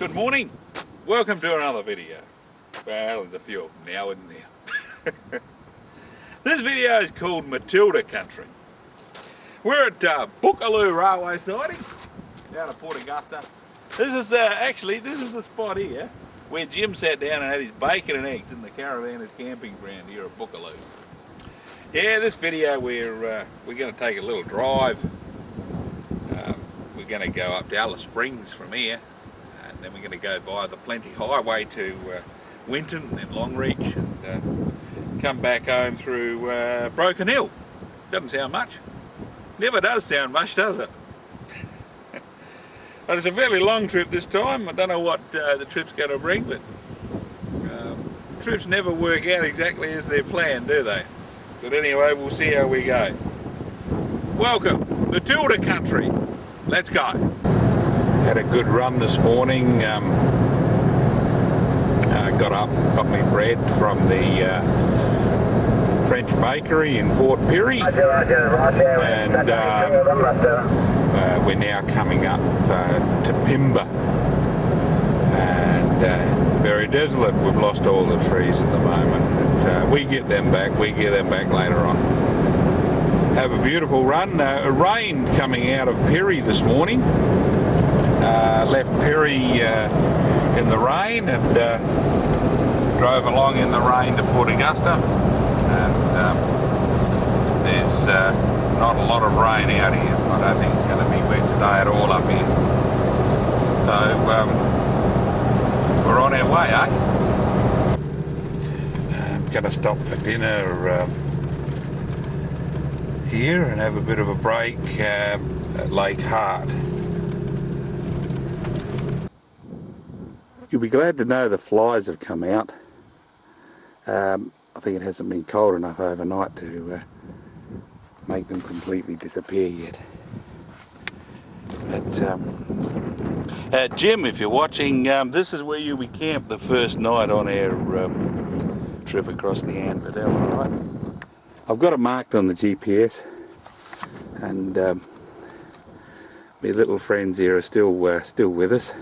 Good morning. Welcome to another video. Well, there's a few of them now, isn't there? This video is called Matilda Country. We're at Bookaloo Railway Siding down at Port Augusta. This is the spot here where Jim sat down and had his bacon and eggs in the Caravanners camping ground here at Bookaloo. Yeah, this video we're going to take a little drive. We're going to go up to Alice Springs from here, and then we're going to go via the Plenty Highway to Winton and Longreach, and come back home through Broken Hill. Doesn't sound much. Never does sound much, does it? But it's a fairly long trip this time. I don't know what the trip's going to bring, but trips never work out exactly as they're planned, do they? But anyway, we'll see how we go. Welcome, Matilda Country. Let's go. Had a good run this morning. Got up, got me bread from the French bakery in Port Pirie, and we're now coming up to Pimba, and very desolate. We've lost all the trees at the moment, but we get them back later on. Have a beautiful run. It rained coming out of Pirie this morning. Left Pirie in the rain and drove along in the rain to Port Augusta. And there's not a lot of rain out here. I don't think it's going to be wet today at all up here. So we're on our way, eh? Going to stop for dinner here and have a bit of a break at Lake Hart. You'll be glad to know the flies have come out. I think it hasn't been cold enough overnight to make them completely disappear yet. But Jim, if you're watching, this is where you'll be camped the first night on our trip across the Anverdell, right? I've got it marked on the GPS, and my little friends here are still with us,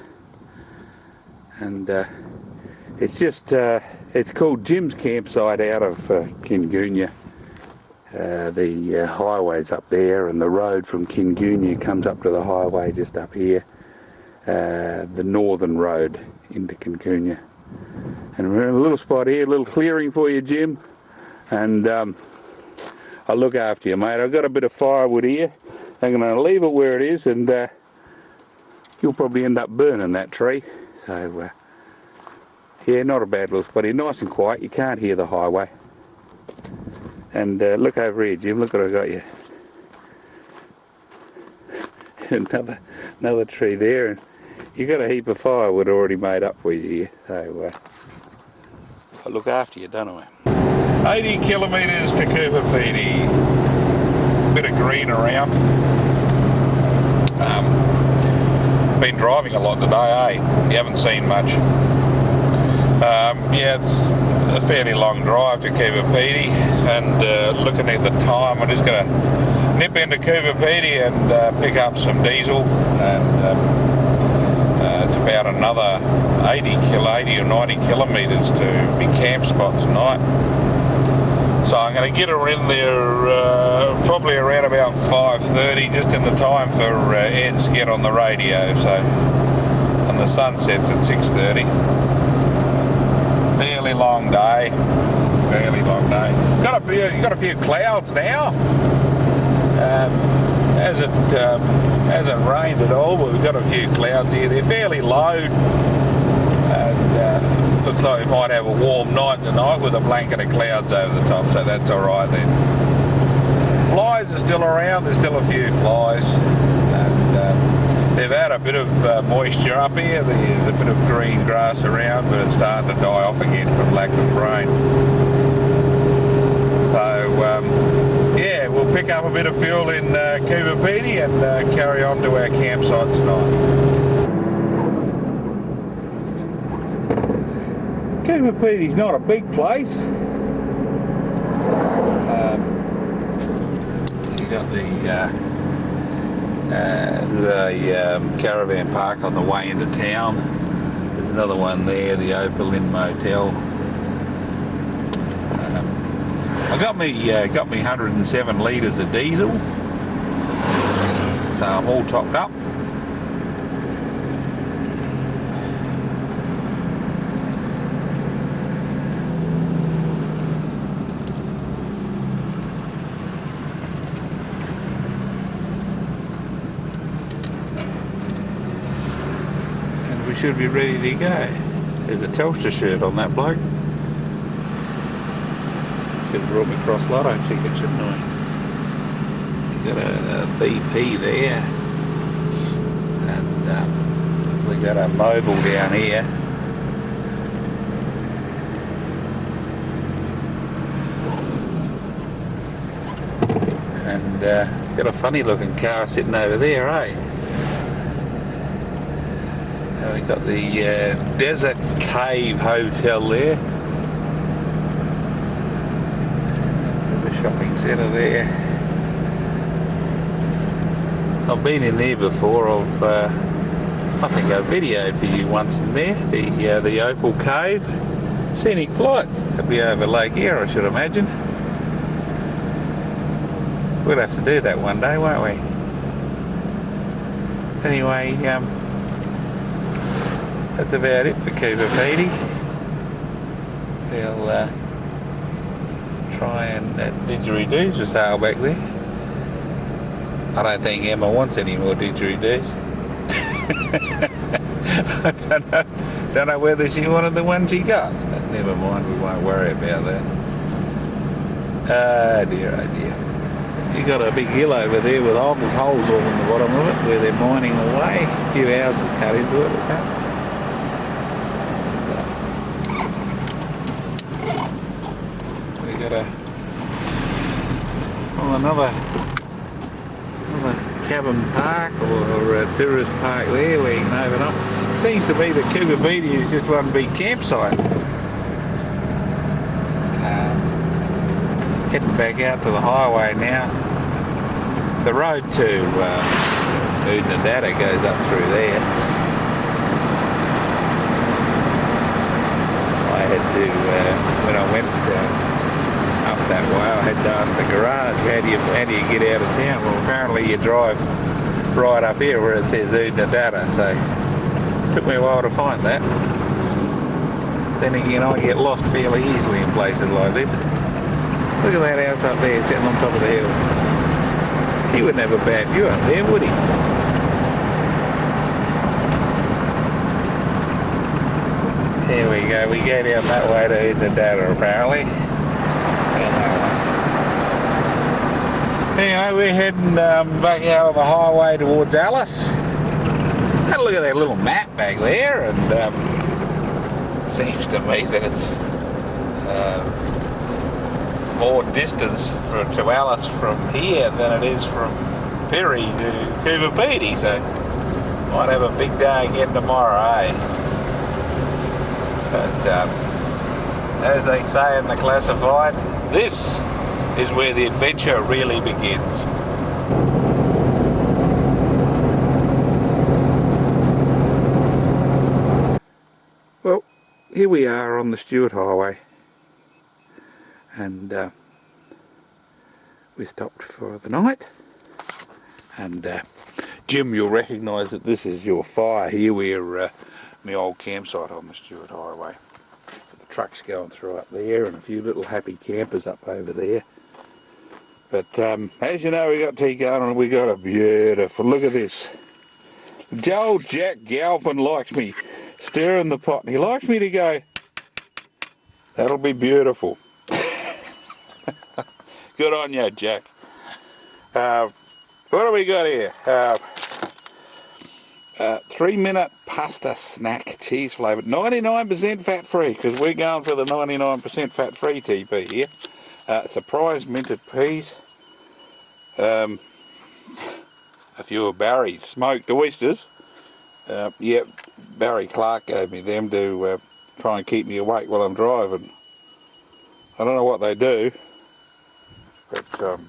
and it's just it's called Jim's campsite out of Kingunya. The highway's up there, and the road from Kingunya comes up to the highway just up here, the northern road into Kingunya. And we're in a little spot here, a little clearing for you, Jim, and I'll look after you, mate. I've got a bit of firewood here. I'm going to leave it where it is, and you'll probably end up burning that tree. So, yeah, not a bad little spot here. Nice and quiet. You can't hear the highway. And look over here, Jim. Look what I got you. Another tree there. And you got a heap of firewood already made up for you here. So, I look after you, don't I? 80 kilometres to Cooper Pedy. Bit of green around. Been driving a lot today, eh? You haven't seen much. Yeah, it's a fairly long drive to Cooper Pedy, and looking at the time, I'm just going to nip into Cooper Pedy and pick up some diesel, and it's about another 80 or 90 kilometres to my camp spot tonight. So I'm going to get her in there probably around about 5:30, just in the time for Ed's get on the radio. So, and the sun sets at 6:30. Fairly long day. Got a few clouds now. Hasn't rained at all, but we've got a few clouds here. They're fairly low. And looks like we might have a warm night tonight with a blanket of clouds over the top, so that's alright then. Flies are still around, there's still a few flies, and they've had a bit of moisture up here. There's a bit of green grass around, but it's starting to die off again from lack of rain. So yeah, we'll pick up a bit of fuel in Cooper Pedy and carry on to our campsite tonight. Cooper Pedy's not a big place. You got the caravan park on the way into town. another one there, the Opal in Motel. I got me 107 litres of diesel, so I'm all topped up. We should be ready to go. There's a Telstra shirt on that bloke. Should have brought me cross lotto ticket, shouldn't I? We got a BP there, and we got a mobile down here. And got a funny looking car sitting over there, eh? We got the Desert Cave Hotel there. The shopping centre there. I've been in there before. I think I videoed for you once in there. The Opal Cave. Scenic flights. That'll be over Lake Eyre, I should imagine. We'll have to do that one day, won't we? Anyway, that's about it for Cooper Petey. They'll try and didgeridoos for sale back there. I don't think Emma wants any more didgeridoos. I don't know whether she wanted the one she got. But never mind, we won't worry about that. Oh dear, oh dear. You got a big hill over there with holes all in the bottom of it where they're mining away. A few houses cut into it. Another cabin park or a tourist park there where you can open up. Seems to be that Cooper Petey is just one big campsite. Heading back out to the highway now. The road to Winton goes up through there. I had to, when I went up that way, I had to ask the garage, how do you get out of town? Well, apparently you drive right up here where it says Winton, so it took me a while to find that. Then again, I get lost fairly easily in places like this. Look at that house up there sitting on top of the hill. He wouldn't have a bad view up there, would he? There we go, we go down that way to Winton apparently. Anyway, we're heading back out on the highway towards Alice. Had a look at that little map back there, and seems to me that it's more distance to Alice from here than it is from Perry to Cooper Petey, so might have a big day again tomorrow, eh? But as they say in the classified, this is where the adventure really begins. Well, here we are on the Stewart Highway, and we stopped for the night, and Jim, you'll recognise that this is your fire here, where my old campsite on the Stewart Highway. The trucks going through up there and a few little happy campers up over there. But as you know, we got tea going and we got a beautiful, look at this. Old Jack Galpin likes me stirring the pot, and he likes me to go, that'll be beautiful. Good on you, Jack. What do we got here? 3-minute pasta snack, cheese flavoured, 99% fat free, because we're going for the 99% fat free TP here. Surprise minted peas, a few of Barry's smoked oysters. Yep, Barry Clark gave me them to try and keep me awake while I'm driving. I don't know what they do, but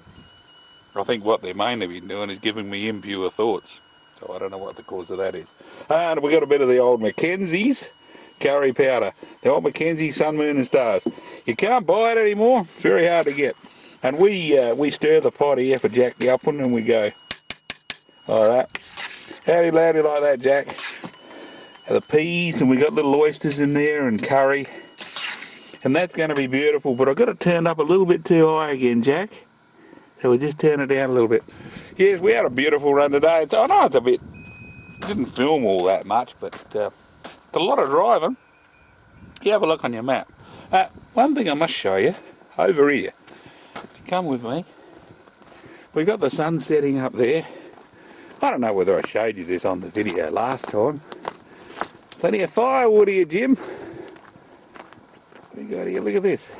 I think what they're mainly been doing is giving me impure thoughts. So I don't know what the cause of that is. And we got a bit of the old Mackenzie's. curry powder. The old Mackenzie Sun, Moon and Stars. You can't buy it anymore. It's very hard to get. And we stir the pot here for Jack the Upland and we go, alright. Howdy lowdy like that, Jack. The peas, and we got little oysters in there and curry. And that's going to be beautiful, but I've got it turned up a little bit too high again, Jack. So we just turn it down a little bit. Yes, we had a beautiful run today. So I know it's a bit, didn't film all that much, but it's a lot of driving. You have a look on your map. One thing I must show you, over here. Come with me. We got the sun setting up there. I don't know whether I showed you this on the video last time. Plenty of firewood here, Jim. We got here, look at this.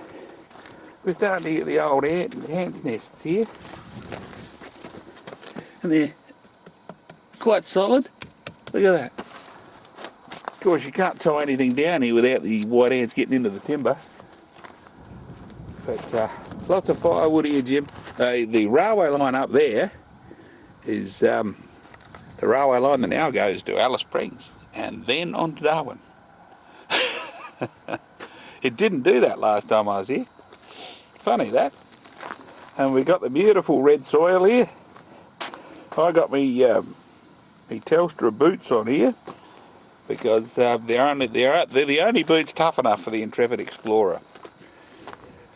We're starting to get the old ants' nests here. And they're quite solid. Look at that. Of course, you can't tie anything down here without the white ants getting into the timber. But lots of firewood here, Jim. The railway line up there is the railway line that now goes to Alice Springs and then on to Darwin. It didn't do that last time I was here. Funny that. And we got the beautiful red soil here. I got me Telstra boots on here because they're the only boots tough enough for the Intrepid Explorer.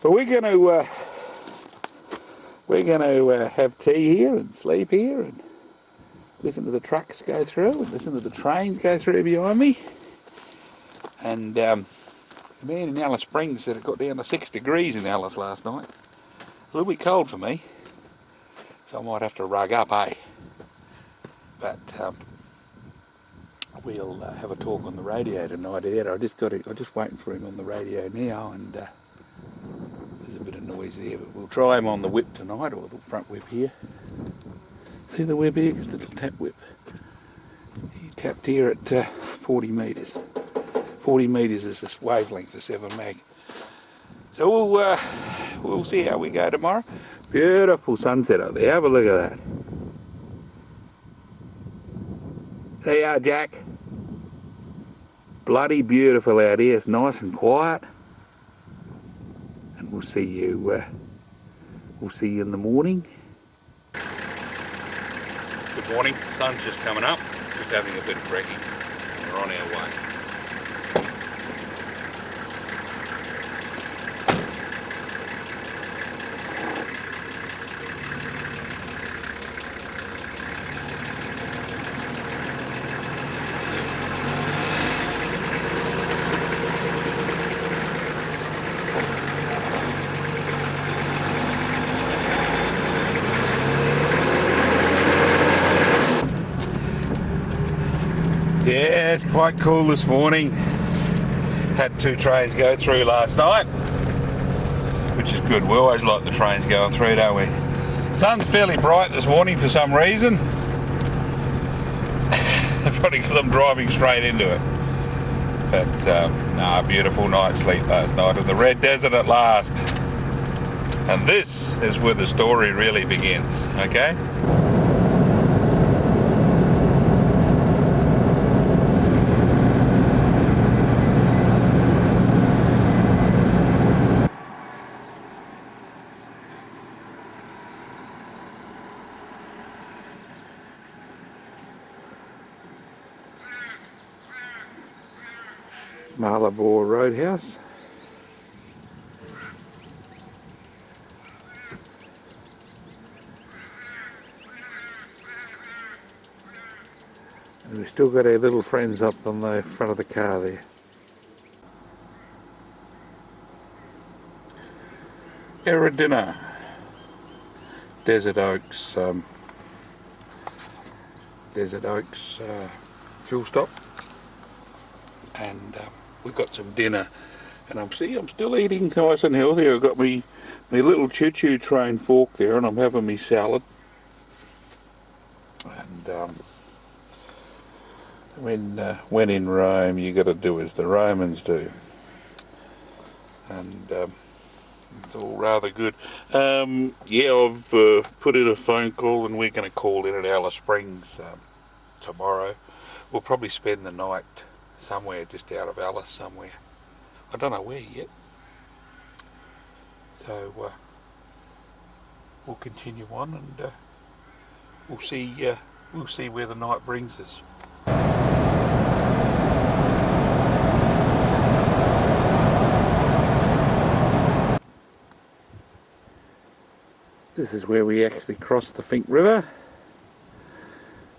But we're going to have tea here and sleep here and listen to the trucks go through and listen to the trains go through behind me. And the man in Alice Springs said it got down to 6 degrees in Alice last night. A little bit cold for me, so I might have to rug up, eh? But we'll have a talk on the radio tonight. I'm just waiting for him on the radio now, and there's a bit of noise there. But we'll try him on the whip tonight, or the front whip here. See the whip here? It's a little tap whip. He tapped here at 40 metres. 40 metres is this wavelength for 7 meg. So we'll see how we go tomorrow. Beautiful sunset up there. Have a look at that. There you are, Jack. Bloody beautiful out here. It's nice and quiet. And we'll see you in the morning. Good morning. The sun's just coming up. Just having a bit of brekkie. We're on our way. Yeah, it's quite cool this morning. Had 2 trains go through last night, which is good. We always like the trains going through, don't we? Sun's fairly bright this morning for some reason. Probably because I'm driving straight into it. But beautiful night's sleep last night in the Red Desert at last. And this is where the story really begins, okay? Marlborough Roadhouse. And we've still got our little friends up on the front of the car there. Era dinner. Desert Oaks fuel stop. And we've got some dinner, and I'm still eating nice and healthy. I've got me little choo-choo train fork there, and I'm having me salad. And when in Rome, you got to do as the Romans do, and it's all rather good. Yeah, I've put in a phone call, and we're going to call in at Alice Springs tomorrow. We'll probably spend the night somewhere just out of Alice somewhere. I don't know where yet. So we'll continue on, and we'll see where the night brings us. This is where we actually crossed the Fink River,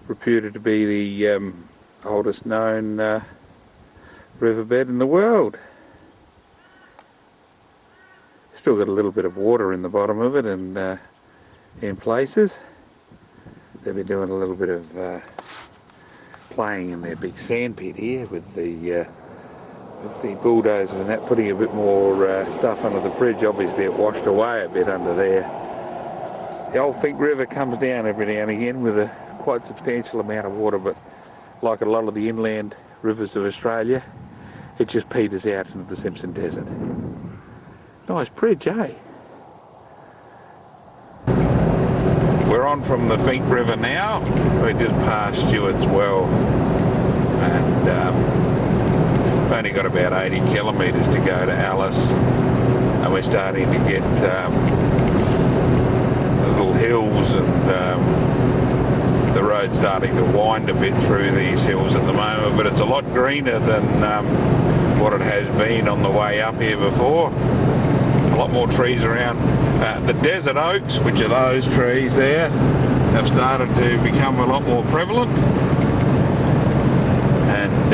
reputed to be the oldest known riverbed in the world. Still got a little bit of water in the bottom of it, and in places. They've been doing a little bit of playing in their big sand pit here with the bulldozer and that, putting a bit more stuff under the bridge. Obviously it washed away a bit under there. The old Fink River comes down every now and again with a quite substantial amount of water, but like a lot of the inland rivers of Australia, it just peters out into the Simpson Desert. Nice bridge, eh? We're on from the Fink River now. We're just past Stewart's Well, and we've only got about 80 kilometres to go to Alice, and we're starting to get little hills, and the road's starting to wind a bit through these hills at the moment, but it's a lot greener than what it has been on the way up here before. A lot more trees around. The desert oaks, which are those trees there, have started to become a lot more prevalent, and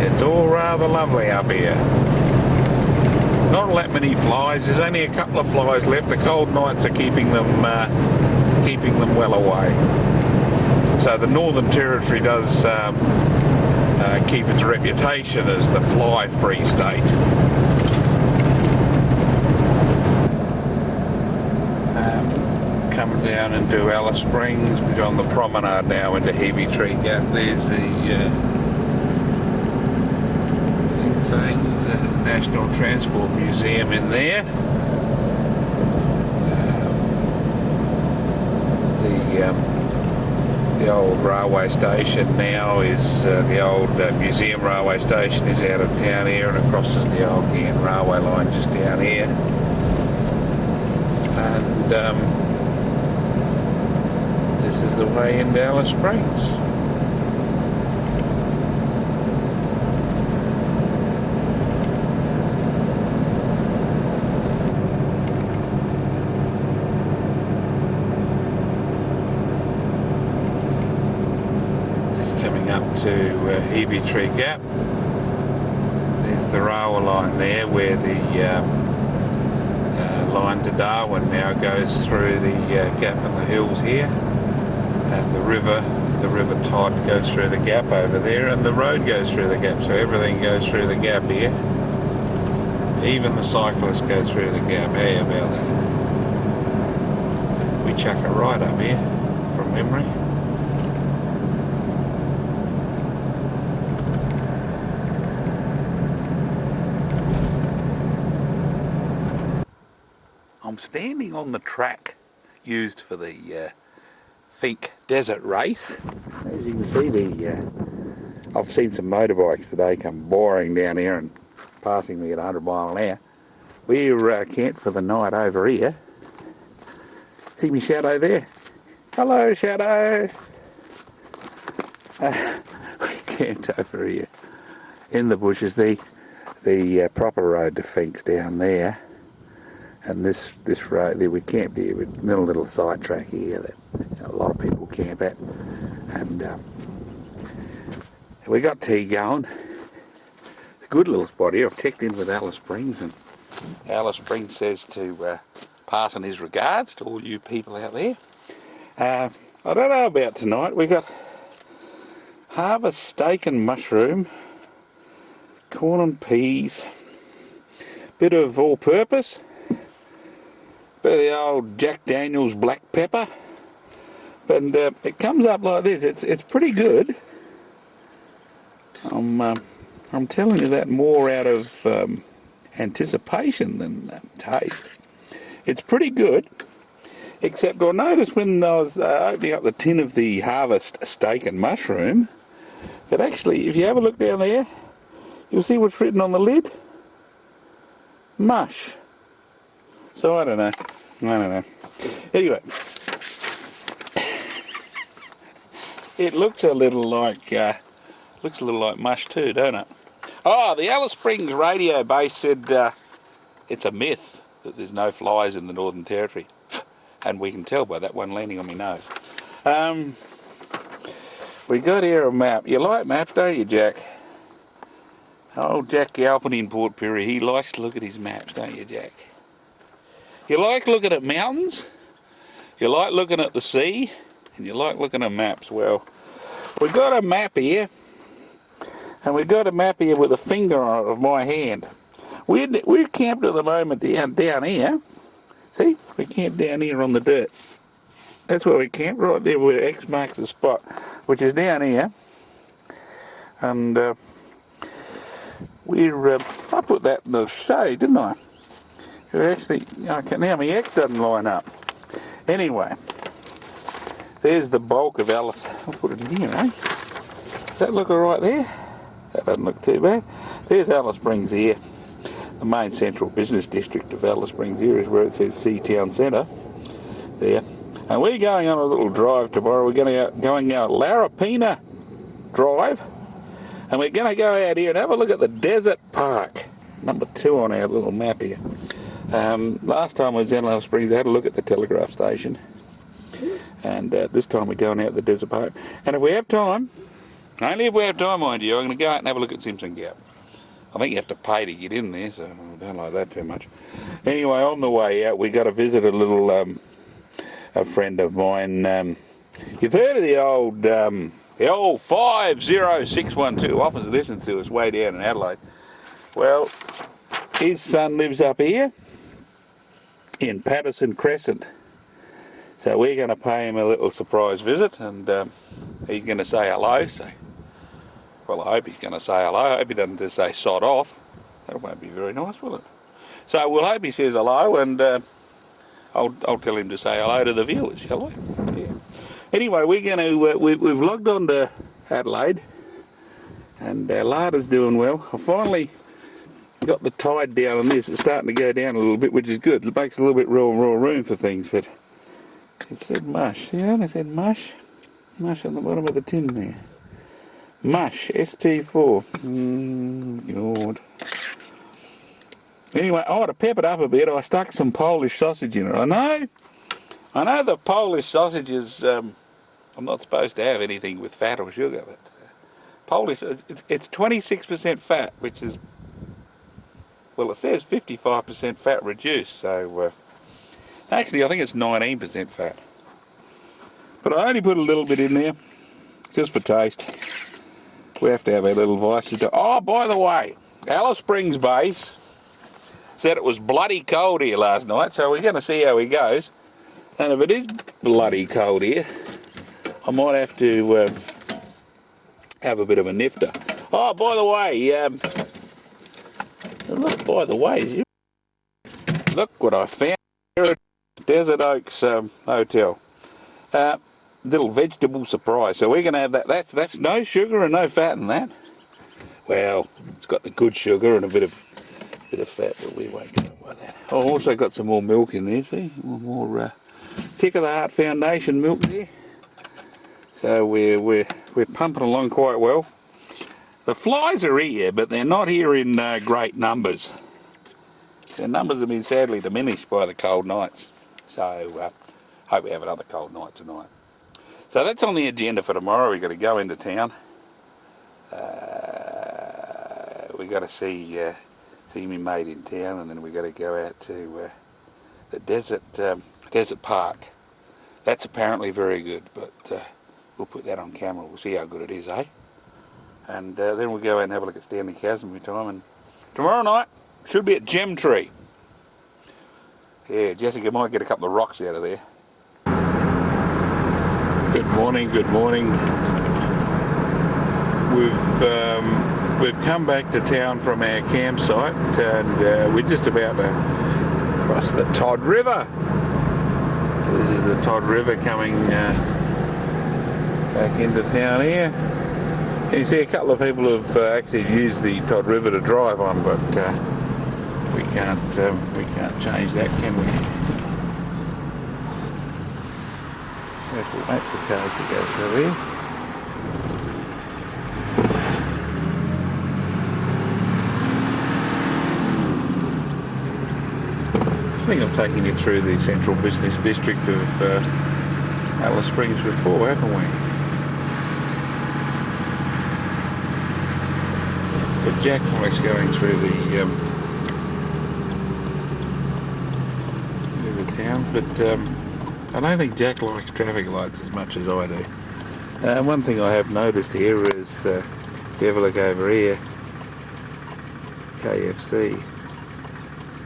it's all rather lovely up here. Not that many flies. There's only a couple of flies left. The cold nights are keeping them well away. So the Northern Territory does keep its reputation as the fly-free state. Coming down into Alice Springs. We're on the promenade now into Tree Gap. There's the saying there's a National Transport Museum in there. The old railway station now is the old museum railway station is out of town here, and it crosses the old Garnet railway line just down here. And this is the way into Alice Springs. To Tree Gap. There's the railway line there, where the line to Darwin now goes through the gap in the hills here, and the river Todd goes through the gap over there, and the road goes through the gap, so everything goes through the gap here. Even the cyclists go through the gap. How about that? We chuck it right up here from memory. I'm standing on the track used for the Fink Desert Race. As you can see, I've seen some motorbikes today come boring down here and passing me at 100 miles an hour. We're camped for the night over here. See me Shadow there? Hello, Shadow! We camped over here in the bushes. The proper road to Fink's down there. And this road there, we camped here with a little side track here that a lot of people camp at. And we got tea going. It's a good little spot here. I've checked in with Alice Springs, and Alice Springs says to pass on his regards to all you people out there. I don't know about tonight. We got harvest steak and mushroom, corn and peas, bit of all-purpose, bit of the old Jack Daniel's black pepper, and it comes up like this. It's pretty good. I'm telling you that more out of anticipation than taste. It's pretty good, except I noticed when I was opening up the tin of the harvest steak and mushroom But actually, if you have a look down there, you'll see what's written on the lid. Mush. So I don't know. Anyway, it looks a little like mush too, don't it? Oh, the Alice Springs radio base said it's a myth that there's no flies in the Northern Territory, and we can tell by that one landing on my nose. We got here a map. You like maps, don't you, Jack? Oh, Jack Galpin in Port Pirie, he likes to look at his maps, don't you, Jack? You like looking at mountains, you like looking at the sea, and you like looking at maps. Well, we got a map here, and we got a map here with a finger on it of my hand. We're camped at the moment down here. See, we camped down here on the dirt. That's where we camped, right there where X marks the spot, which is down here. And I put that in the shade, didn't I? Actually, okay, now my X doesn't line up. Anyway, there's the bulk of Alice. I'll put it in here, eh? Does that look alright there? That doesn't look too bad. There's Alice Springs here. The main central business district of Alice Springs here is where it says Sea Town Centre. There. And we're going on a little drive tomorrow. We're going out Larapina Drive. And we're going to go out here and have a look at the Desert Park. Number 2 on our little map here. Last time I was in Alice Springs, I had a look at the telegraph station. And this time we're going out the Desert Park. And if we have time, only if we have time, mind you, I'm going to go out and have a look at Simpson Gap. I think you have to pay to get in there, so I don't like that too much. Anyway, on the way out, we got to visit a little, a friend of mine. You've heard of the old 50612, often listened to us way down in Adelaide. Well, his son lives up here in Patterson Crescent. So we're going to pay him a little surprise visit, and he's going to say hello. So, well, I hope he's going to say hello. I hope he doesn't just say sod off. That won't be very nice, will it? So we'll hope he says hello, and I'll tell him to say hello to the viewers, shall I? Yeah. Anyway, we're going to we've logged on to Adelaide, and Larder's doing well. I finally got the tide down on this. It's starting to go down a little bit, which is good. It makes a little bit raw room for things, but it said mush. See that? It said mush. Mush on the bottom of the tin there. Mush, ST4. God. Anyway, to pep it up a bit, I stuck some Polish sausage in it. I know the Polish sausages, I'm not supposed to have anything with fat or sugar, but Polish, it's 26% fat, which is, well, it says 55% fat reduced, so actually I think it's 19% fat. But I only put a little bit in there, just for taste. We have to have our little vices. Oh, by the way, Alice Springs Base said it was bloody cold here last night, so we're going to see how he goes. And if it is bloody cold here, I might have to have a bit of a nifter. Oh, by the way, look what I found here at Desert Oaks Hotel. Little vegetable surprise. So we're going to have that. That's no sugar and no fat in that. Well, it's got the good sugar and a bit of fat, but we won't get up by that. I've also got some more milk in there. See, more Tick of the Heart Foundation milk there. So we're pumping along quite well. The flies are here, but they're not here in great numbers. Their numbers have been sadly diminished by the cold nights. So hope we have another cold night tonight. So that's on the agenda for tomorrow. We've got to go into town. We've got to see me mate in town, and then we've got to go out to the desert park. That's apparently very good, but we'll put that on camera. We'll see how good it is, eh? And then we'll go out and have a look at Stanley Chasm with time. And tomorrow night should be at Gemtree. Yeah, Jessica might get a couple of rocks out of there. Good morning. We've come back to town from our campsite, and we're just about to cross the Todd River. This is the Todd River coming back into town here. You see a couple of people have actually used the Todd River to drive on, but we can't change that, can we? We have to wait for cars to go through here. I think I've taken you through the central business district of Alice Springs before, haven't we? But Jack likes going through the town, but I don't think Jack likes traffic lights as much as I do. One thing I have noticed here is, if you ever look over here, KFC,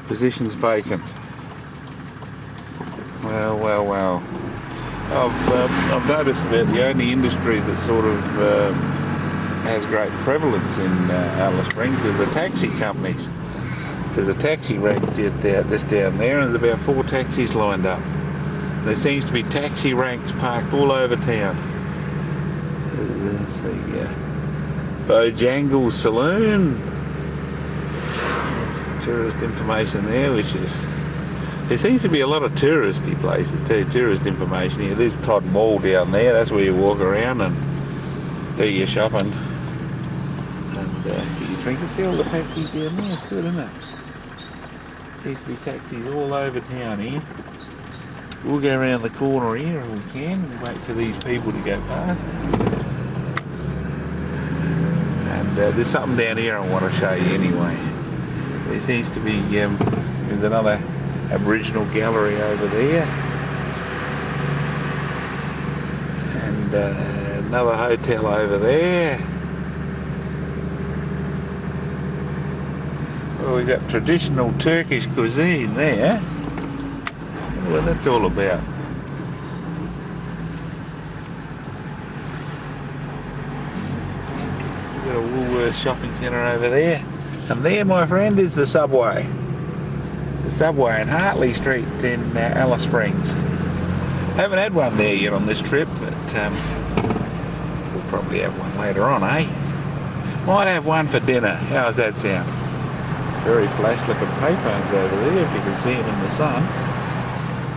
positions vacant. Well. I've noticed that the only industry that sort of has great prevalence in Alice Springs is the taxi companies. There's a taxi rank just down there, and there's about 4 taxis lined up. There seems to be taxi ranks parked all over town. Let's see, Bojangles Saloon. Some tourist information there, which is... There seems to be a lot of touristy places too, tourist information here. There's Todd Mall down there, that's where you walk around and do your shopping. And get your drinks. See all the taxis down there, it's good, isn't it? Seems to be taxis all over town here. We'll go around the corner here if we can and wait for these people to go past. And there's something down here I want to show you anyway. There seems to be, there's another Aboriginal gallery over there, and another hotel over there. Well, we've got traditional Turkish cuisine there. Well, that's all about. We've got a Woolworths shopping centre over there, and there, my friend, is the Subway. The Subway in Hartley Street in Alice Springs. Haven't had one there yet on this trip, but we'll probably have one later on, eh? Might have one for dinner. How does that sound? Very flash-looking payphones over there, if you can see them in the sun.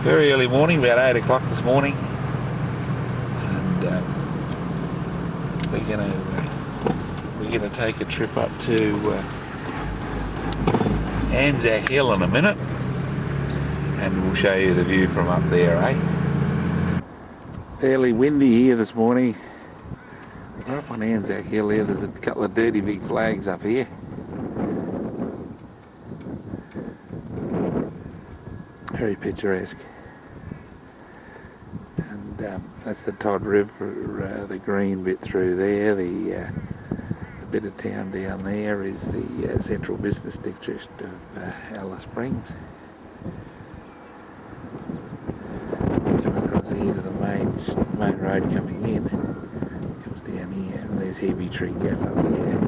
Very early morning, about 8 o'clock this morning. And we're gonna take a trip up to Anzac Hill in a minute, and we'll show you the view from up there, eh? Fairly windy here this morning. We're up on Anzac Hill here. There's a couple of dirty big flags up here. Very picturesque. And that's the Todd River, the green bit through there. The bit of town down there is the central business district of Alice Springs. We come across here to the main road coming in. It comes down here, and there's Heavy Tree Gap up there.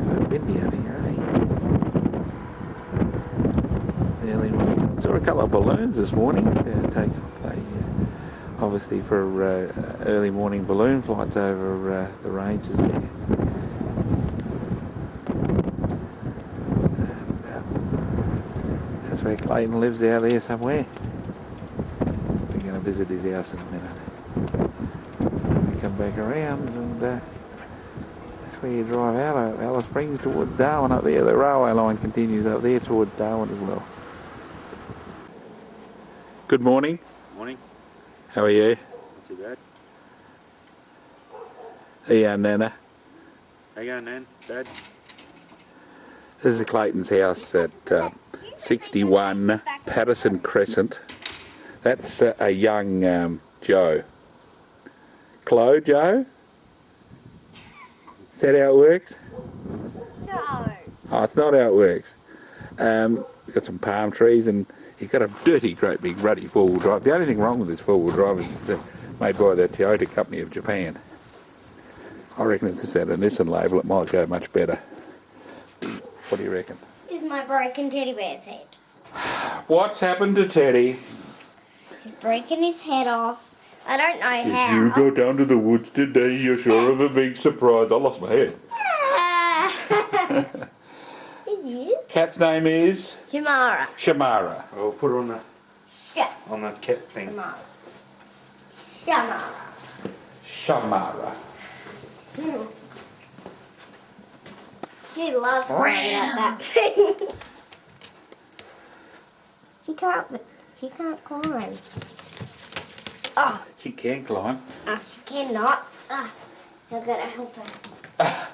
Quite windy up here, eh? Early morning. I saw a couple of balloons this morning take off. Obviously for early morning balloon flights over the ranges there. And that's where Clayton lives, out there somewhere. We're going to visit his house in a minute. We come back around, and that's where you drive out of Alice Springs towards Darwin up there. The railway line continues up there towards Darwin as well. Good morning. Morning. How are you? Not too bad. Yeah, Nana. How you going, Nan? Dad? This is Clayton's house at 61 Patterson Crescent. That's a young Joe. Chloe, Joe? Is that how it works? No. Oh, it's not how it works. We've got some palm trees, and he's got a dirty, great big ruddy four-wheel drive. The only thing wrong with this four-wheel drive is it's made by the Toyota company of Japan. I reckon if this had a Nissan label, it might go much better. What do you reckon? This is my broken teddy bear's head. What's happened to Teddy? He's breaking his head off I don't know If how. you go down to the woods today, you're sure of a big surprise. I lost my head. Is you? Cat's name is Shamara. Shamara. I'll put her on the Shamara. cat thing. Shamara. Shamara. She loves playing at that thing. She can't climb. Oh, She can climb. she cannot. I've got to help her.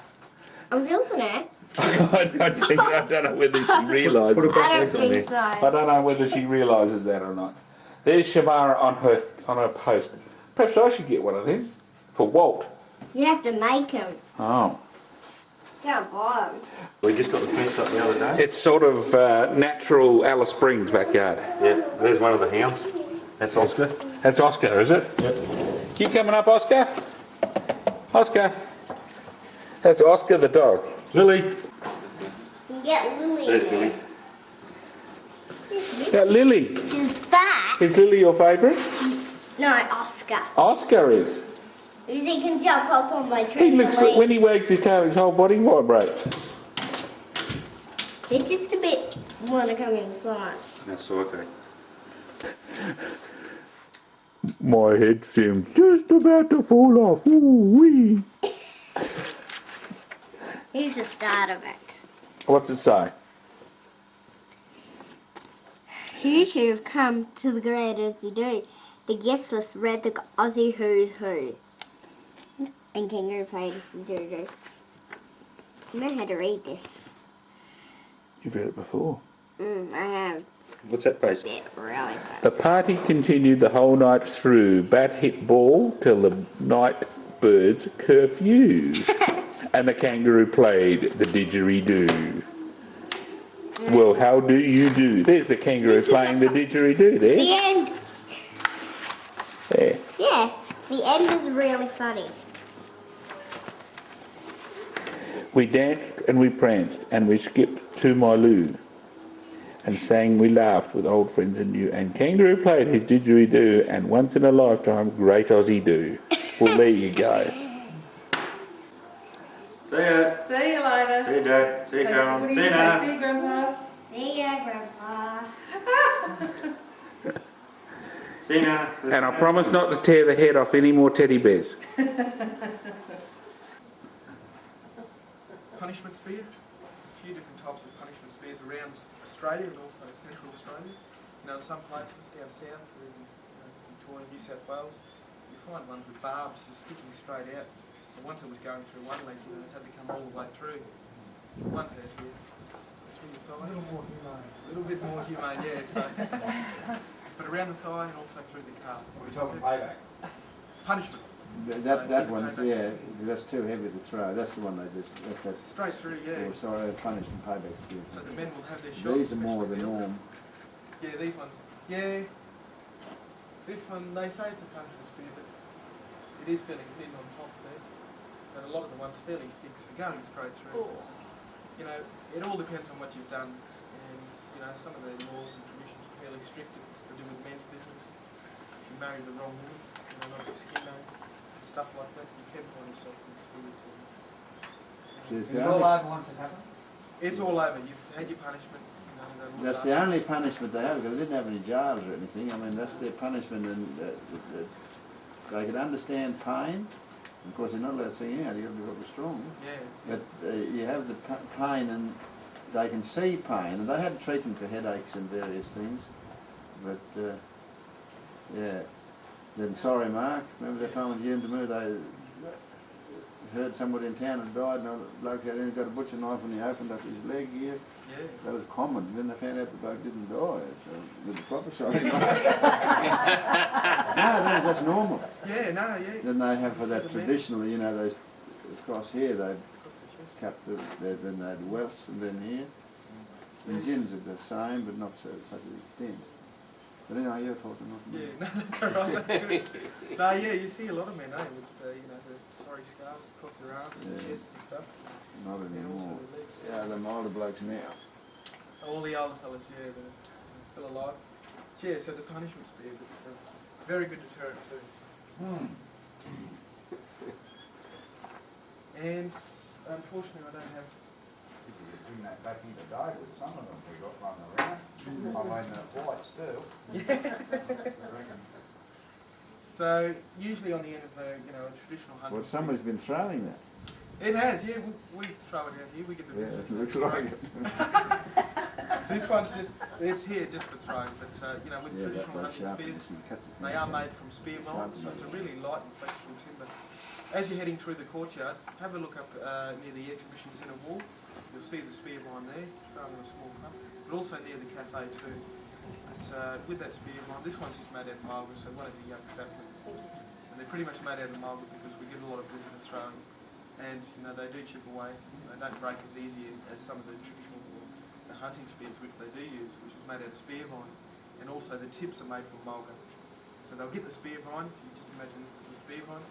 I'm helping her. I don't know whether she realises. I don't think so. I don't know whether she realises that or not. There's Shamara on her post. Perhaps I should get one of them for Walt. You have to make them. Oh. You can't buy them. We just got the fence up the other day. It's sort of natural Alice Springs backyard. Yeah, there's one of the hounds. That's Oscar. That's Oscar, is it? Yep. You coming up, Oscar? Oscar. That's Oscar the dog. Lily. You can get Lily. There's Lily. Yeah, Lily. She's fat. Is Lily your favourite? No, Oscar. Oscar is. Because he can jump up on my trampoline. He looks like when he wags his tail, his whole body vibrates. They just a bit want to come inside. That's okay. My head seems just about to fall off. Ooh-wee. He's the start of it. What's it say? You should have come to the great as you do. The guest list read the Aussie Who's Who. And Kangaroo played do. You know how to read this. You've read it before. I have. What's that page? Yeah, really good. The party continued the whole night through. Bat hit ball till the night birds curfew. And the kangaroo played the didgeridoo. Well, how do you do? There's the kangaroo playing the didgeridoo there. The end. There. Yeah, the end is really funny. We danced and we pranced and we skipped to my loo. And sang, we laughed with old friends and new. And kangaroo played his didgeridoo. And once in a lifetime, great Aussie do. Well, there you go. See ya. See you later. See you, Dad. See you, Carol. What do See you you, say? Nana. See you, Grandpa. There you go, Grandpa. See you, Nana. And I promise not to tear the head off any more teddy bears. Punishment spear. A few different types of punishment spears around Australia and also central Australia. You know, in some places down south, in Victoria, New South Wales, you find ones with barbs just sticking straight out. So once it was going through one leg, it had to come all the way through. One's out here, through the thigh. A little bit more humane, yeah. So, but around the thigh and also through the calf. We're talking payback. Punishment. That one's, yeah, that's too heavy to throw. That's the one they just, that's Straight through, yeah. or sorry, punishment payback spears. So the men will have their shots. These are more the especially norm. Yeah, these ones. Yeah. This one, they say it's a punishment spear, but it is fairly thin on top there. But a lot of the ones fairly thick, so going straight through. You know, it all depends on what you've done. And, you know, some of the laws and traditions are fairly strict. It's to do with men's business. If you marry the wrong woman, you know, like a skin name, stuff like that, you can find yourself in experience. It's Is the it all only, over once it happened? It's all over. You've had your punishment. You know, they'll look that's after the you. only punishment they have, because they didn't have any jails or anything. I mean, that's their punishment, and they could understand pain. Of course, they're not allowed to sing out, you've got to be strong. Yeah. But you have the pain, and they can see pain, and they had treatment for headaches and various things. But, yeah. Then Sorry Mark, remember that time with you and Demur, they heard somebody in town had died, and the bloke had got a butcher knife and he opened up his leg here. Yeah. That was common. Then they found out the bloke didn't die, so with the proper Sorry Mark. No, that's normal. Yeah, no, yeah. Then they have for that See the men traditionally, you know, those across here, they'd across the chest. cut then they'd welts, and then here. And gins are the same, but not so such an extent. But anyway, you're talking, not me. Yeah, no, that's alright, that's good. No, yeah, you see a lot of men, with, you know, the sorry scars across their arms and Yeah. chest and stuff. Not And also anymore. their legs. Yeah, them older blokes now. All the older fellas, yeah, they're still alive. Yeah, so the punishment spear, but it's a very good deterrent too. And unfortunately I don't have... If you could bring that back in today with some of them we got running around. I mean, the white still. I reckon. So usually on the end of a, you know, a traditional hunting... Well, somebody's been throwing that. It has, yeah. We throw it out here. We get the Yeah, visitors. it looks to like throw. it. This one's just, it's here just for throwing, but you know, with Yeah, traditional that hunting sharpens spears, you cut the they are made from spear mould, so it's a really light and flexible timber. As you're heading through the courtyard, have a look up near the exhibition centre wall. You'll see the spear vine there, thrown in a small cup, but also near the cafe too. But with that spear vine, this one's just made out of mulga, so one of the young saplings. And they're pretty much made out of mulga because we get a lot of visitors throwing, and you know they do chip away. They don't break as easy as some of the traditional hunting spears, which they do use, which is made out of spear vine, and also the tips are made from mulga. So they'll get the spear vine. If you just imagine this is a spear vine,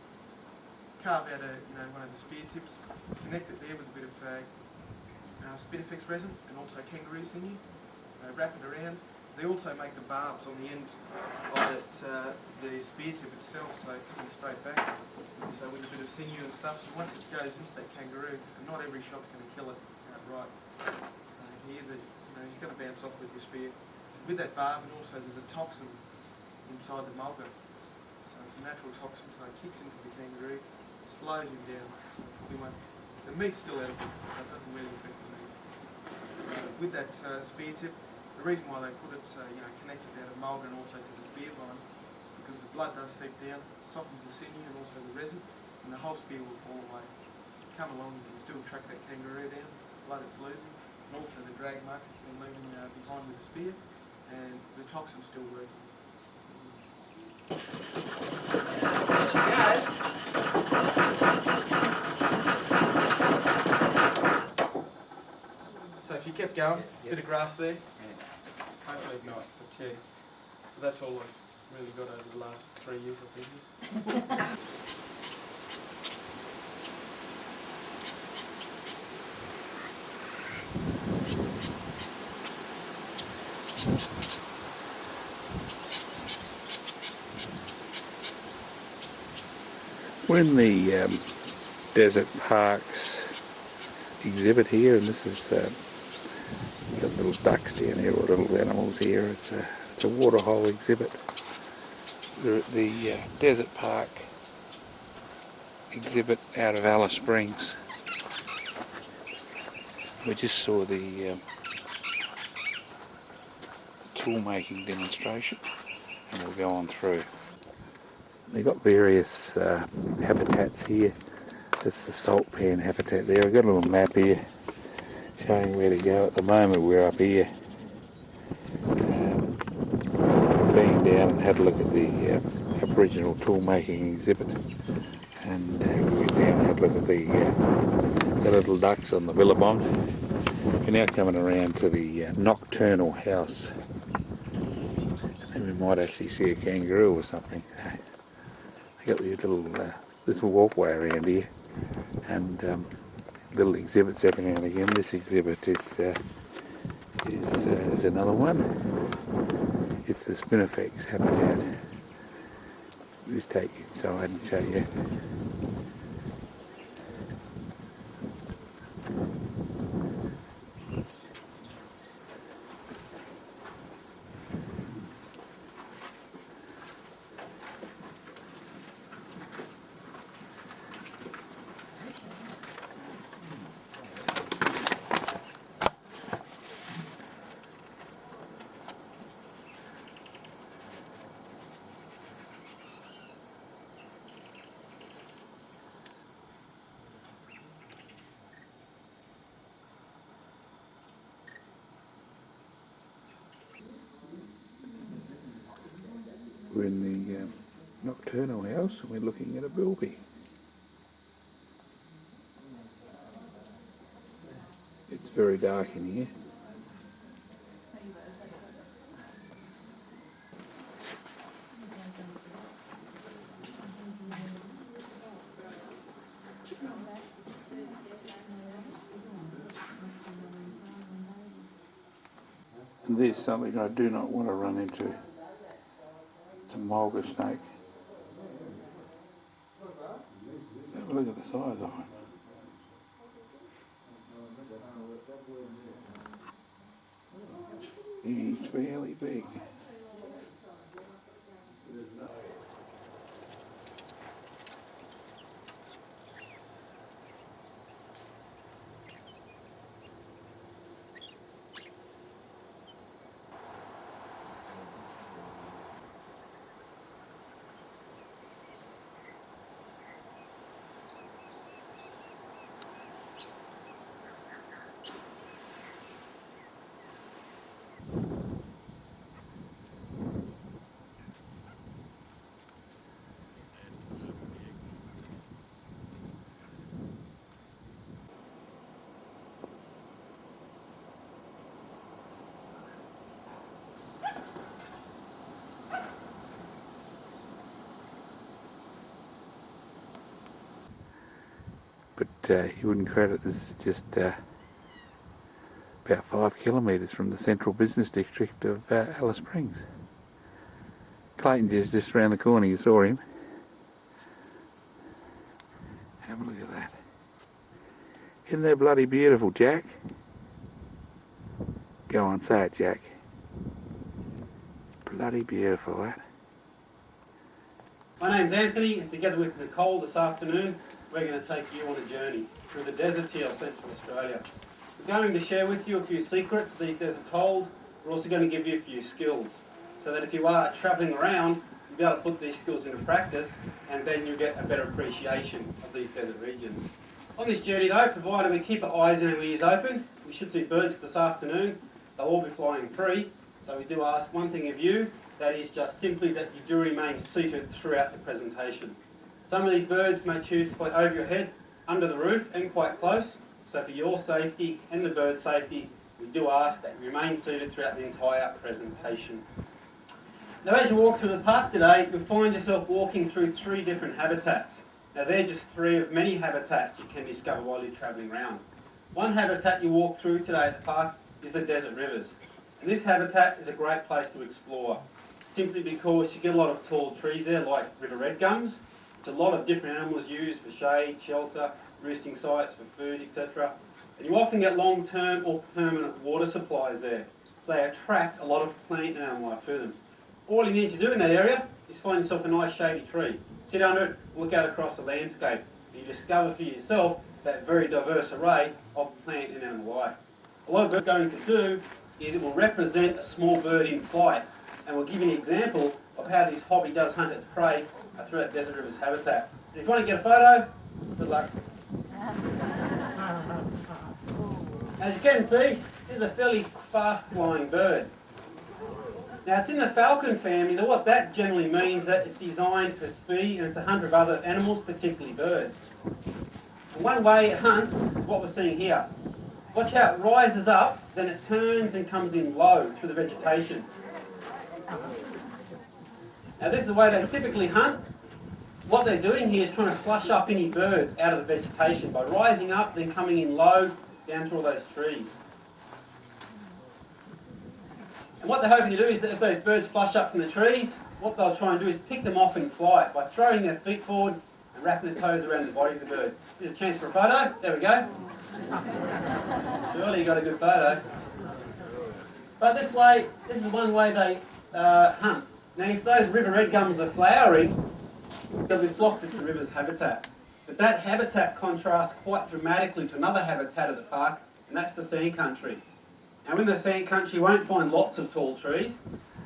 carve out one of the spear tips, connect it there with a bit of spinifex resin and also kangaroo sinew. Wrap it around. They also make the barbs on the end of the spear tip itself, so coming straight back. So with a bit of sinew and stuff, so once it goes into that kangaroo, and not every shot's going to kill it outright. Here that he's going to bounce off with your spear. With that barb, and also there's a toxin inside the mulga. So it's a natural toxin, so it kicks into the kangaroo, slows him down. The meat's still edible, so it doesn't really affect the meat. With that spear tip, the reason why they put it connected out of mulga and also to the spear vine, because the blood does seep down, softens the sinew and also the resin, and the whole spear will fall away. Come along, you can still track that kangaroo down, the blood it's losing, and also the drag marks it's been leaving behind with the spear, and the toxin's still working. There she goes. So if you kept going, bit of grass there, hopefully not, but yeah, that's all I've really got over the last 3 years I've been here. We're in the Desert Parks exhibit here, and this is got little ducks down here, or little animals here. It's a waterhole exhibit. We're at the Desert Park exhibit out of Alice Springs. We just saw the tool making demonstration, and we'll go on through. They've got various habitats here. This is the salt pan habitat there. I've got a little map here showing where to go. At the moment we're up here. Been down and had a look at the Aboriginal tool making exhibit, and we went down and had a look at the little ducks on the billabong. We're now coming around to the nocturnal house, and then we might actually see a kangaroo or something. They got these little walkway around here, and little exhibits every now and again. This exhibit is another one. It's the spinifex habitat. We'll just take you inside and show you. We're in the nocturnal house, and we're looking at a bilby. It's very dark in here. And there's something I do not want to run into. It's a mulga snake. look at the size of it. He's fairly big. But you wouldn't credit this is just about 5 kilometres from the central business district of Alice Springs. Clayton is just around the corner, you saw him. Have a look at that. Isn't that bloody beautiful, Jack? Go on, say it, Jack. It's bloody beautiful, that. My name's Anthony, and together with Nicole this afternoon, we're going to take you on a journey through the deserts here of Central Australia. We're going to share with you a few secrets these deserts hold. We're also going to give you a few skills, so that if you are travelling around, you'll be able to put these skills into practice, and then you'll get a better appreciation of these desert regions. On this journey though, provided we keep our eyes and our ears open, we should see birds this afternoon. They'll all be flying free, so we do ask one thing of you, that is just simply that you do remain seated throughout the presentation. Some of these birds may choose to fly over your head, under the roof and quite close, so for your safety and the bird safety, we do ask that you remain seated throughout the entire presentation. Now as you walk through the park today, you'll find yourself walking through 3 different habitats. Now they're just 3 of many habitats you can discover while you're travelling around. One habitat you walk through today at the park is the desert rivers. And this habitat is a great place to explore, simply because you get a lot of tall trees there like river red gums, which a lot of different animals use for shade, shelter, roosting sites, for food, etc. And you often get long-term or permanent water supplies there, so they attract a lot of plant and animal life to them. All you need to do in that area is find yourself a nice shady tree, sit under it, look out across the landscape, and you discover for yourself that very diverse array of plant and animal life. A lot of birds going to do is it will represent a small bird in flight, and we'll give you an example of how this hobby does hunt its prey throughout Desert River's habitat. And if you want to get a photo, good luck. As you can see, this is a fairly fast-flying bird. Now it's in the falcon family. Now what that generally means is that it's designed for speed, and it's a hunter of other animals, particularly birds. And one way it hunts is what we're seeing here. Watch how it rises up, then it turns and comes in low through the vegetation. Now this is the way they typically hunt. What they're doing here is trying to flush up any birds out of the vegetation by rising up, then coming in low down through all those trees. And what they're hoping to do is that if those birds flush up from the trees, what they'll try and do is pick them off in flight by throwing their feet forward and wrapping their toes around the body of the bird. Here's a chance for a photo. There we go. Surely you got a good photo. But this is one way they hunt. Now if those river red gums are flowering, there'll be flocks into the river's habitat. But that habitat contrasts quite dramatically to another habitat of the park, and that's the sand country. Now in the sand country you won't find lots of tall trees.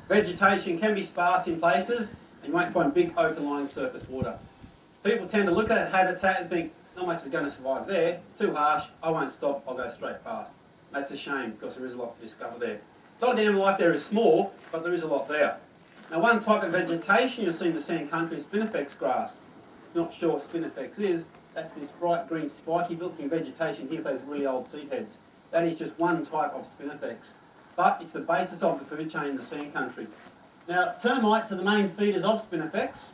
Vegetation can be sparse in places, and you won't find big open lying surface water. People tend to look at that habitat and think, not much is going to survive there, it's too harsh, I won't stop, I'll go straight past. That's a shame, because there is a lot to discover there. A lot of the animal life there is small, but there is a lot there. Now one type of vegetation you'll see in the sand country is spinifex grass. Not sure what spinifex is, that's this bright green spiky looking vegetation here with those really old seed heads. That is just one type of spinifex, but it's the basis of the food chain in the sand country. Now termites are the main feeders of spinifex.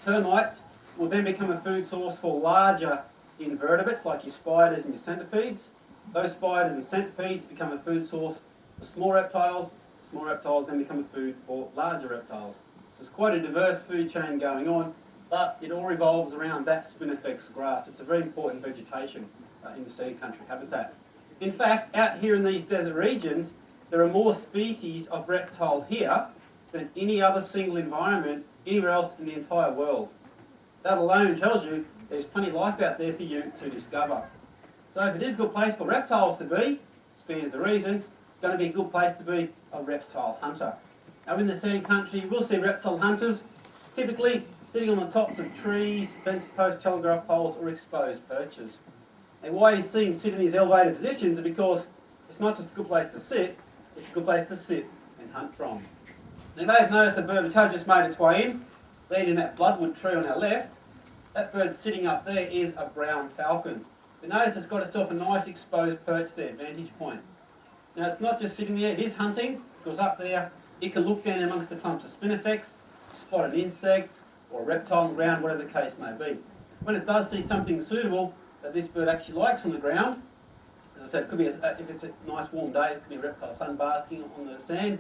Termites will then become a food source for larger invertebrates like your spiders and your centipedes. Those spiders and centipedes become a food source for small reptiles. Small reptiles then become a food for larger reptiles. So there's quite a diverse food chain going on but it all revolves around that spinifex grass. It's a very important vegetation in the sea country habitat. In fact, out here in these desert regions, there are more species of reptile here than any other single environment anywhere else in the entire world. That alone tells you there's plenty of life out there for you to discover. So if it is a good place for reptiles to be, stands the reason, it's going to be a good place to be a reptile hunter. Now in the sea country, you will see reptile hunters typically sitting on the tops of trees, fence posts, telegraph poles or exposed perches. And why you see them sit in these elevated positions is because it's not just a good place to sit, it's a good place to sit and hunt from. Now you may have noticed the bird which has just made its way in, landing in that bloodwood tree on our left. That bird sitting up there is a brown falcon. But notice it's got itself a nice exposed perch there, vantage point. Now it's not just sitting there, it is hunting, because up there it can look down amongst the clumps of spinifex, spot an insect or a reptile on the ground, whatever the case may be. When it does see something suitable that this bird actually likes on the ground, as I said, it could be if it's a nice warm day, it could be a reptile sunbasking on the sand.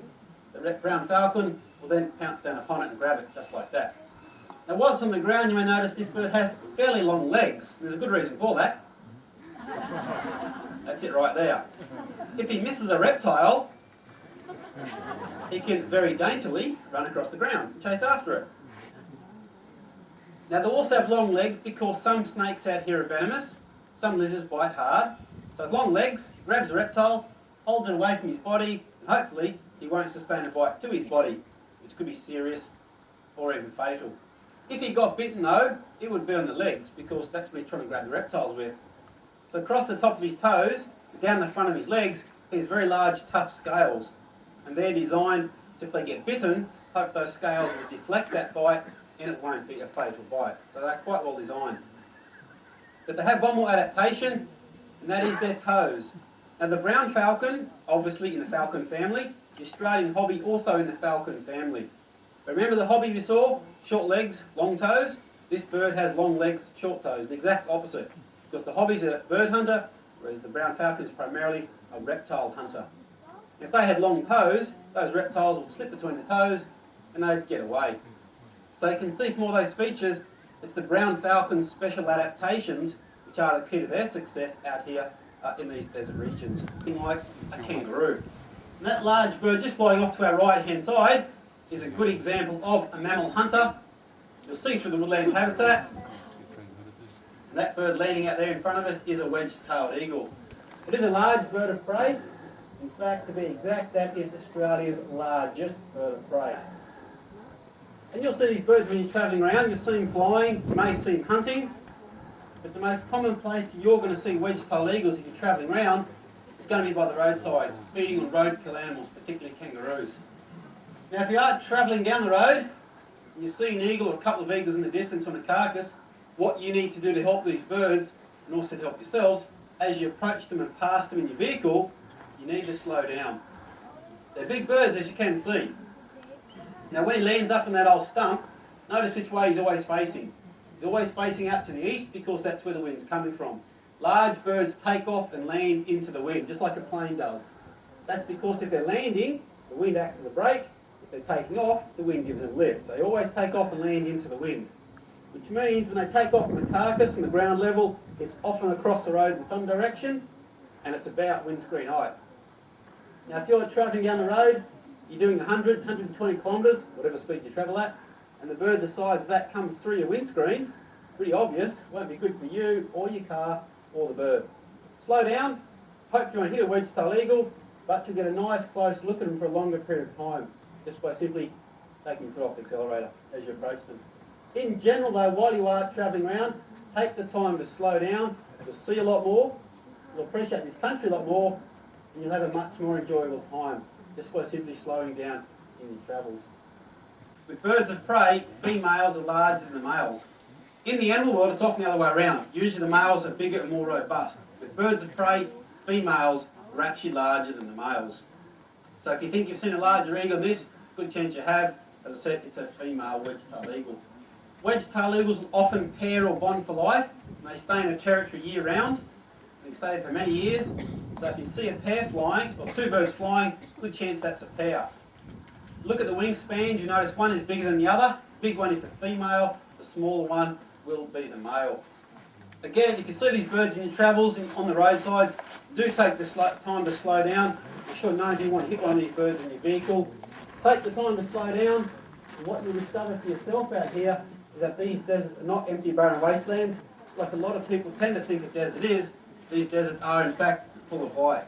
The brown falcon will then pounce down upon it and grab it, just like that. Now while it's on the ground, you may notice this bird has fairly long legs. There's a good reason for that. That's it right there. If he misses a reptile, he can very daintily run across the ground and chase after it. Now they also have long legs because some snakes out here are venomous, some lizards bite hard. So with long legs, grabs a reptile, holds it away from his body, and hopefully he won't sustain a bite to his body, which could be serious or even fatal. If he got bitten though, it would be on the legs because that's what he's trying to grab the reptiles with. So across the top of his toes, down the front of his legs, he has very large tough scales. And they're designed, so if they get bitten, hope those scales will deflect that bite and it won't be a fatal bite. So they're quite well designed. But they have one more adaptation, and that is their toes. Now the brown falcon, obviously in the falcon family, the Australian hobby also in the falcon family. But remember the hobby we saw? Short legs, long toes? This bird has long legs, short toes, the exact opposite. Because the hobby's a bird hunter, whereas the brown falcon is primarily a reptile hunter. If they had long toes, those reptiles would slip between the toes and they'd get away. So you can see from all those features, it's the brown falcon's special adaptations which are the key to their success out here in these desert regions. Things like a kangaroo. And that large bird just flying off to our right hand side is a good example of a mammal hunter. You'll see through the woodland habitat. And that bird landing out there in front of us is a wedge-tailed eagle. It is a large bird of prey. In fact, to be exact, that is Australia's largest bird of prey. And you'll see these birds when you're travelling around. You'll see them flying, you may see them hunting. But the most common place you're going to see wedge-tailed eagles if you're travelling around is going to be by the roadside, feeding on roadkill animals, particularly kangaroos. Now, if you are travelling down the road and you see an eagle or a couple of eagles in the distance on a carcass, what you need to do to help these birds, and also to help yourselves, as you approach them and pass them in your vehicle, you need to slow down. They're big birds, as you can see. Now, when he lands up in that old stump, notice which way he's always facing. He's always facing out to the east because that's where the wind's coming from. Large birds take off and land into the wind, just like a plane does. That's because if they're landing, the wind acts as a brake. If they're taking off, the wind gives them lift. So they always take off and land into the wind. Which means when they take off from the carcass, from the ground level, it's often across the road in some direction, and it's about windscreen height. Now if you're travelling down the road, you're doing 100, 120 kilometres, whatever speed you travel at, and the bird decides that comes through your windscreen, pretty obvious, won't be good for you or your car or the bird. Slow down, hope you won't hit a wedge-tailed eagle, but you'll get a nice close look at them for a longer period of time, just by simply taking your foot off the accelerator as you approach them. In general though, while you are travelling around, take the time to slow down, you'll see a lot more, you'll appreciate this country a lot more, and you'll have a much more enjoyable time, just by simply slowing down in your travels. With birds of prey, females are larger than the males. In the animal world, it's often the other way around. Usually the males are bigger and more robust. With birds of prey, females are actually larger than the males. So if you think you've seen a larger eagle than this, good chance you have. As I said, it's a female wedge-tailed eagle. Wedge-tailed eagles will often pair or bond for life, and they stay in a territory year-round. They stay there for many years. So if you see a pair flying, or two birds flying, good chance that's a pair. Look at the wingspans, you notice one is bigger than the other. The big one is the female, The smaller one will be the male. Again, you can see these birds in your travels on the roadsides. Do take the time to slow down. I'm sure none of you want to hit one of these birds in your vehicle. Take the time to slow down. And what you'll discover for yourself out here is that these deserts are not empty, barren wastelands. Like a lot of people tend to think a desert is, these deserts are in fact full of life.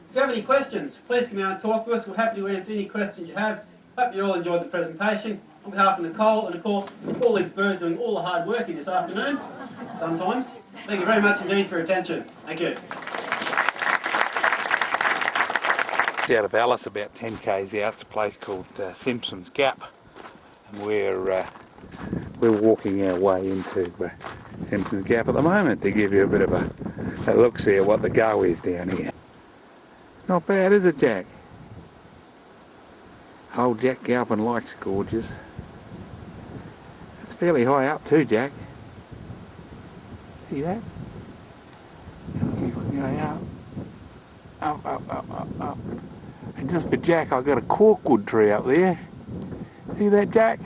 If you have any questions, please come out and talk to us. We're happy to answer any questions you have. Hope you all enjoyed the presentation. On behalf of Nicole and of course all these birds doing all the hard work this afternoon, sometimes. Thank you very much indeed for your attention. Thank you. It's out of Alice, about 10 k's out. It's a place called Simpson's Gap, and we're walking our way into Simpson's Gap at the moment to give you a bit of a look-see at what the go is down here. Not bad, is it, Jack? Old Jack Galpin likes gorges. It's fairly high up too, Jack. See that? Keep going up. Up, up, up, up, up. And just for Jack, I've got a corkwood tree up there. See that, Jack?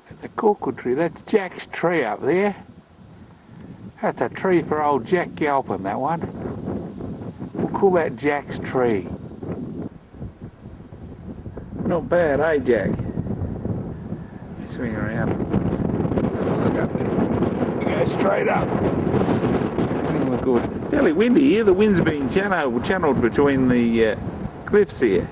That's a corkwood tree. That's Jack's tree up there. That's a tree for old Jack Galpin, that one. We'll call that Jack's tree. Not bad, eh, Jack? You swing around. Look up there. You go straight up. Look good. Fairly windy here. The wind's being channeled between the cliffs here.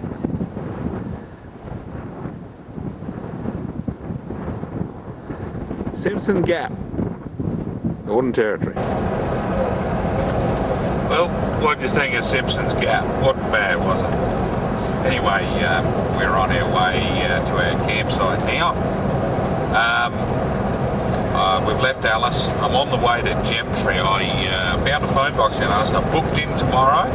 Simpson Gap, Northern Territory. Well, what do you think of Simpson's Gap? Wasn't bad, was it? Anyway, we're on our way to our campsite now. We've left Alice. I'm on the way to Gemtree. I found a phone box in Alice. I'm booked in tomorrow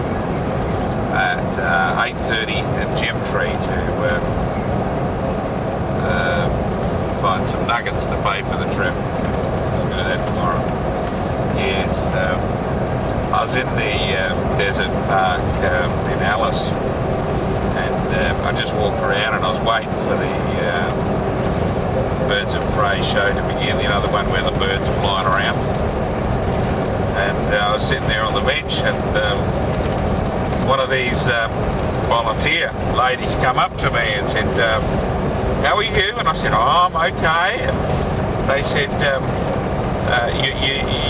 at 8:30 at Gemtree to find some nuggets to pay for the trip. We'll do that tomorrow. Yes, I was in the desert park in Alice, and I just walked around and I was waiting for the Birds of Prey show to begin, you know, the one where the birds are flying around. And I was sitting there on the bench, and one of these volunteer ladies come up to me and said, how are you? And I said, oh, I'm okay. And they said,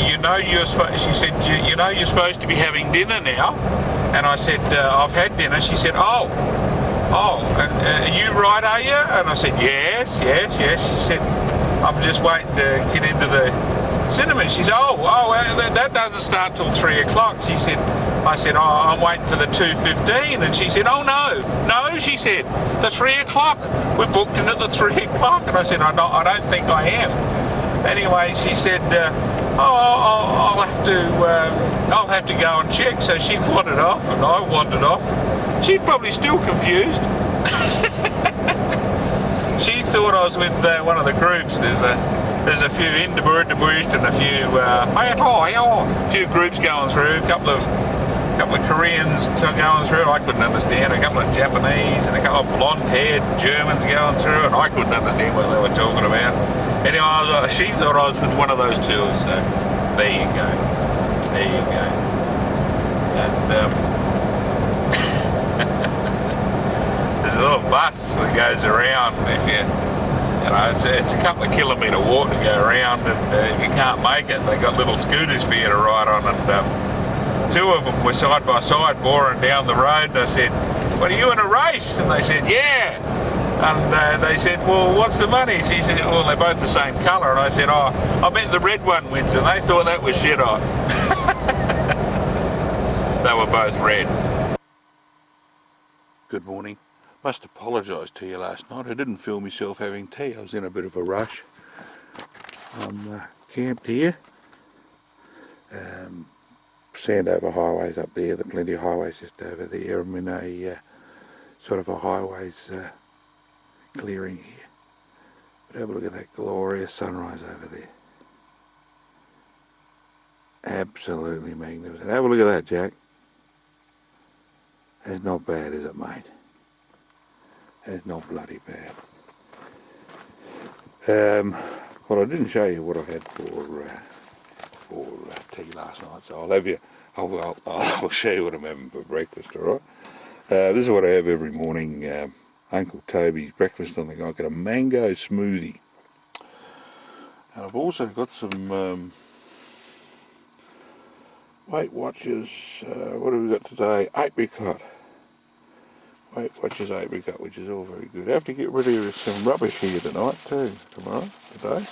you know you're supposed, she said, you know you're supposed to be having dinner now. And I said, I've had dinner. She said, oh, and are you right, are you? And I said, yes. She said, I'm just waiting to get into the cinema. She said, that doesn't start till 3 o'clock. She said, I said, I'm waiting for the 2:15. And she said, oh, no, she said, the 3 o'clock. We're booked in at the 3 o'clock. And I said, I don't think I am. Anyway, she said, I'll have to go and check. So she wandered off and I wandered off. She's probably still confused. She thought I was with one of the groups. There's a few in the bird and a few groups going through, a couple of Koreans going through. I couldn't understand. A couple of Japanese and a couple of blonde-haired Germans going through, and I couldn't understand what they were talking about. Anyway, she thought I was with one of those tours. So there you go. And there's a little bus that goes around. It's a couple of kilometre walk to go around, and if you can't make it, they got little scooters for you to ride on. And two of them were side by side boring down the road, and I said, "What, are you in a race?" And they said, "Yeah." And they said, "Well, what's the money?" She said, "Well, they're both the same colour." And I said, "Oh, I bet the red one wins." And they thought that was shit on. They were both red. Good morning. Must apologise to you last night. I didn't feel myself having tea. I was in a bit of a rush. I'm camped here. Sandover highways up there. There are plenty of highways just over there. I'm in a sort of a highways clearing here. But have a look at that glorious sunrise over there. Absolutely magnificent. Have a look at that, Jack. That's not bad, is it, mate? It's not bloody bad. Well, I didn't show you what I had for tea last night, so I'll show you what I'm having for breakfast, alright? This is what I have every morning. Uncle Toby's breakfast on the go. I've got a mango smoothie. And I've also got some Weight Watchers, what have we got today? Apricot. Weight Watchers apricot, which is all very good. I have to get rid of some rubbish here tonight too, today.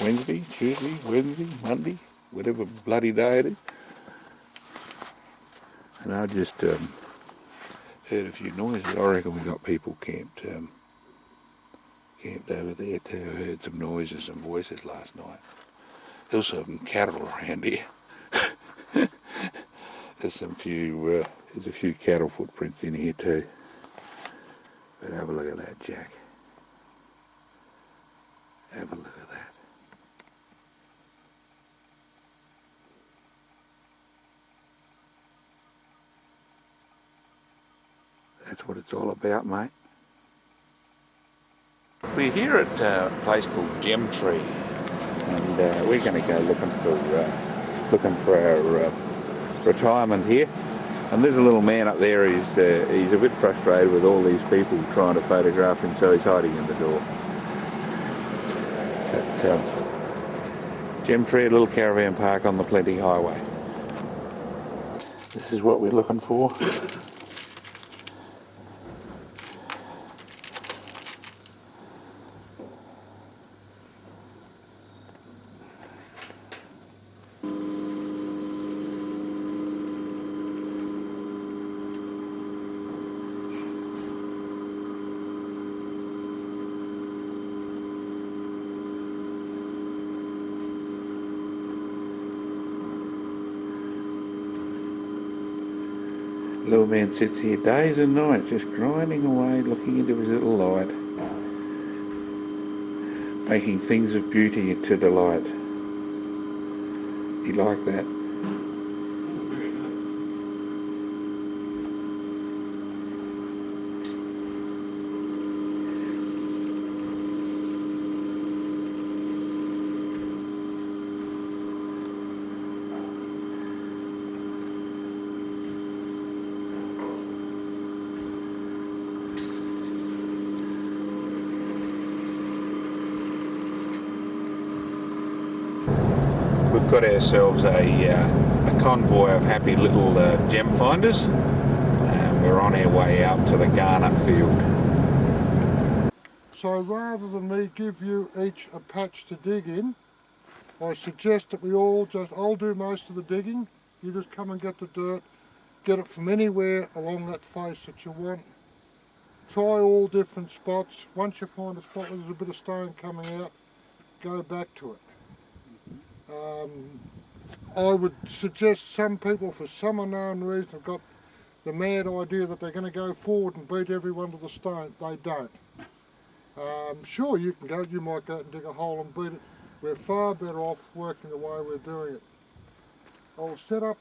Wednesday, Tuesday, Wednesday, Monday, whatever bloody day it is. And I just heard a few noises. I reckon we got people camped over there too. I heard some noises, some voices last night. There's some cattle around here. There's a few cattle footprints in here too. But have a look at that, Jack. Have a look at that. That's what it's all about, mate. We're here at a place called Gemtree, and we're going to go looking for our retirement here. And there's a little man up there. He's a bit frustrated with all these people trying to photograph him, so he's hiding in the door. But Gemtree, a little caravan park on the Plenty Highway. This is what we're looking for. Little man sits here days and nights just grinding away, looking into his little light, making things of beauty to delight. You like that? We've got ourselves a convoy of happy little gem finders. We're on our way out to the garnet field. So rather than me give you each a patch to dig in, I suggest that I'll do most of the digging. You just come and get the dirt, get it from anywhere along that face that you want. Try all different spots. Once you find a spot where there's a bit of stone coming out, go back to it. I would suggest some people, for some unknown reason, have got the mad idea that they're going to go forward and beat everyone to the stone. They don't. Sure, you might go out and dig a hole and beat it. We're far better off working the way we're doing it. I'll set up,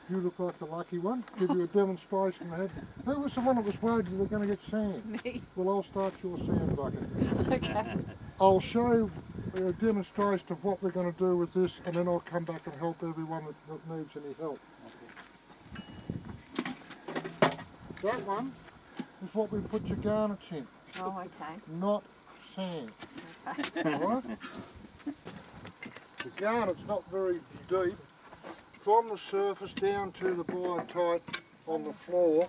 you look like the lucky one, give you a demonstration ahead. Who was the one that was worried that they're going to get sand? Me. Well, I'll start your sand bucket. Okay. I'll show a demonstration of what we're going to do with this, and then I'll come back and help everyone that needs any help. That one is what we put your garnets in. Oh, okay. Not sand. Okay. Alright? The garnet's not very deep. From the surface down to the biotite on the floor.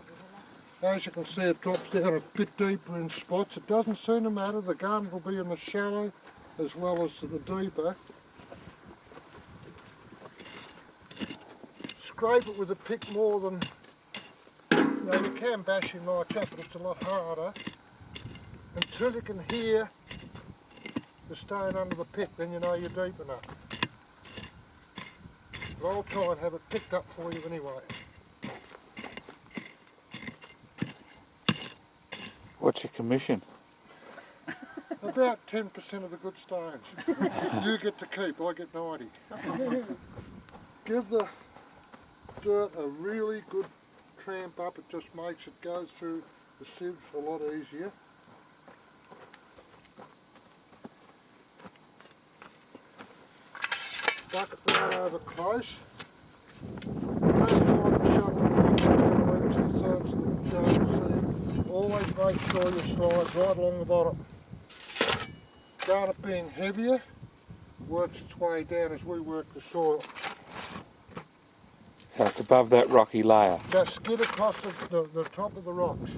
As you can see, it drops down a bit deeper in spots. It doesn't seem to matter. The garnet will be in the shallow as well as the deeper. Scrape it with a pick more than, you can bash in like that, but it's a lot harder. Until you can hear the stone under the pick, then you know you're deep enough. But I'll try and have it picked up for you anyway. What's your commission? About 10% of the good stones. You get to keep, I get 90. Give the dirt a really good tramp up, it just makes it go through the sieve's a lot easier. Bucket right over close. Don't bother shoveling two sides of the jar sieve. Always make sure you slide right along the bottom. Garnet being heavier works its way down as we work the soil. So it's above that rocky layer. Just skid across the top of the rocks.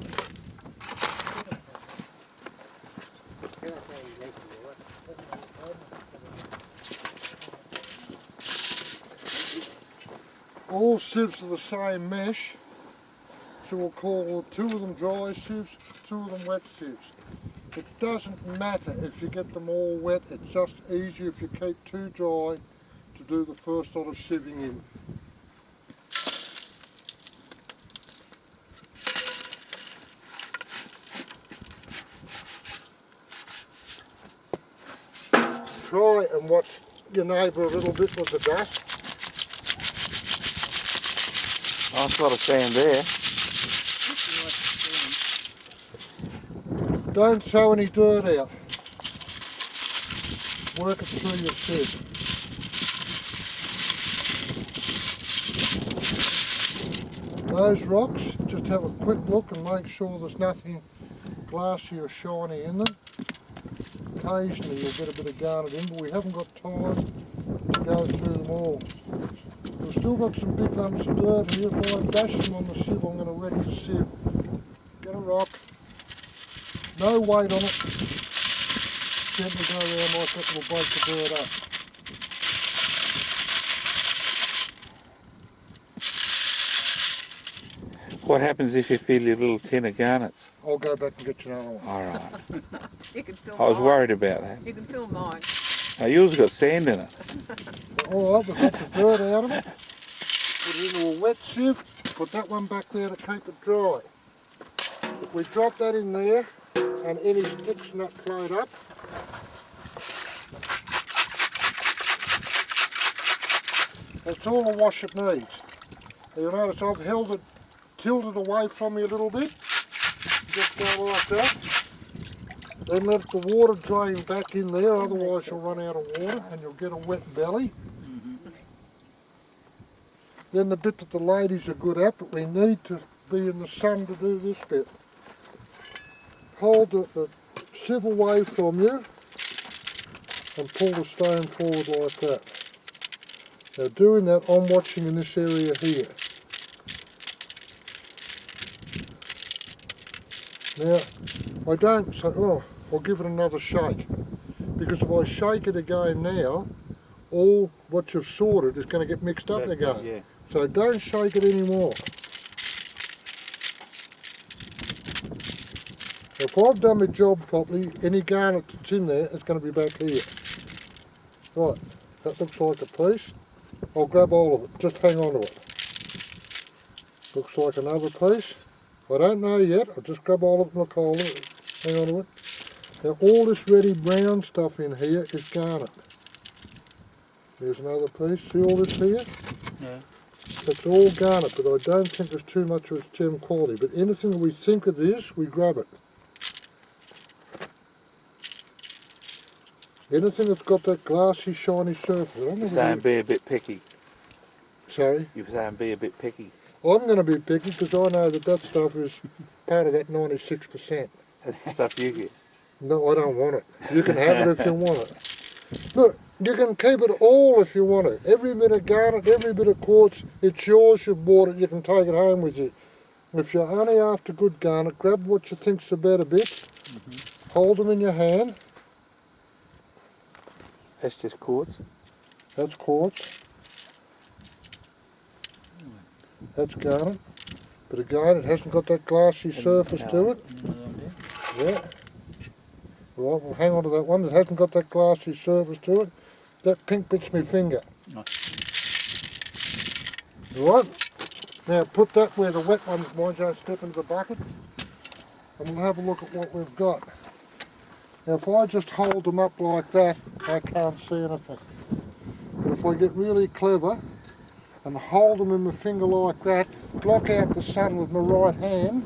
All sieves are the same mesh, so we'll call 2 of them dry sieves, 2 of them wet sieves. It doesn't matter if you get them all wet, it's just easier if you keep 2 dry to do the first lot of sieving in. Try and watch your neighbour a little bit with the dust. Nice lot of sand there. Don't throw any dirt out. Work it through your sieve. Those rocks, just have a quick look and make sure there's nothing glassy or shiny in them. Occasionally you'll get a bit of garnet in, but we haven't got time to go through them all. We've still got some big lumps of dirt here. If I dash them on the sieve, I'm going to wreck the sieve. Get a rock, no weight on it, gently go around like that, will break the dirt up. What happens if you fill your little tin of garnets? I'll go back and get you another one. All right. You can fill I was mine. worried about that. You can fill mine. Now yours got sand in it. Alright, we've got the dirt out of it. Put it into a wet sieve, put that one back there to keep it dry. If we drop that in there and any sticks and that float up, that's all the wash it needs. You'll notice I've held it tilted away from you a little bit. Just go like that. Then let the water drain back in there, otherwise you'll run out of water and you'll get a wet belly. Then the bit that the ladies are good at, but we need to be in the sun to do this bit. Hold the sieve away from you and pull the stone forward like that. Now doing that, I'm watching in this area here. Now, I don't say, oh, I'll give it another shake. Because if I shake it again now, all what you've sorted is going to get mixed up again. Yeah. So don't shake it anymore. If I've done my job properly, any garnet that's in there is going to be back here. Right, that looks like a piece. I'll grab all of it, just hang on to it. Looks like another piece. I don't know yet, I'll just grab all of it and I'll hang on to it. Now all this reddy brown stuff in here is garnet. There's another piece, see all this here? Yeah. That's all garnet, but I don't think there's too much of its gem quality. But anything that we think it is, we grab it. Anything that's got that glassy, shiny surface. I don't know You're saying be a bit picky. Sorry? You're saying be a bit picky. I'm going to be picky because I know that that stuff is part of that 96%. That's the stuff you get. No, I don't want it. You can have it if you want it. Look, you can keep it all if you want it. Every bit of garnet, every bit of quartz, it's yours, you bought it, you can take it home with you. If you're only after good garnet, grab what you think's the better bits, hold them in your hand. That's just quartz. That's quartz. That's garnet. But again, it hasn't got that glassy surface to it. Yeah. Right, we'll hang on to that one. It hasn't got that glassy surface to it. That pink bit's my finger. Right. Now put that where the wet ones, mind you don't step into the bucket. And we'll have a look at what we've got. Now if I just hold them up like that, I can't see anything. But if I get really clever and hold them in my finger like that, block out the sun with my right hand,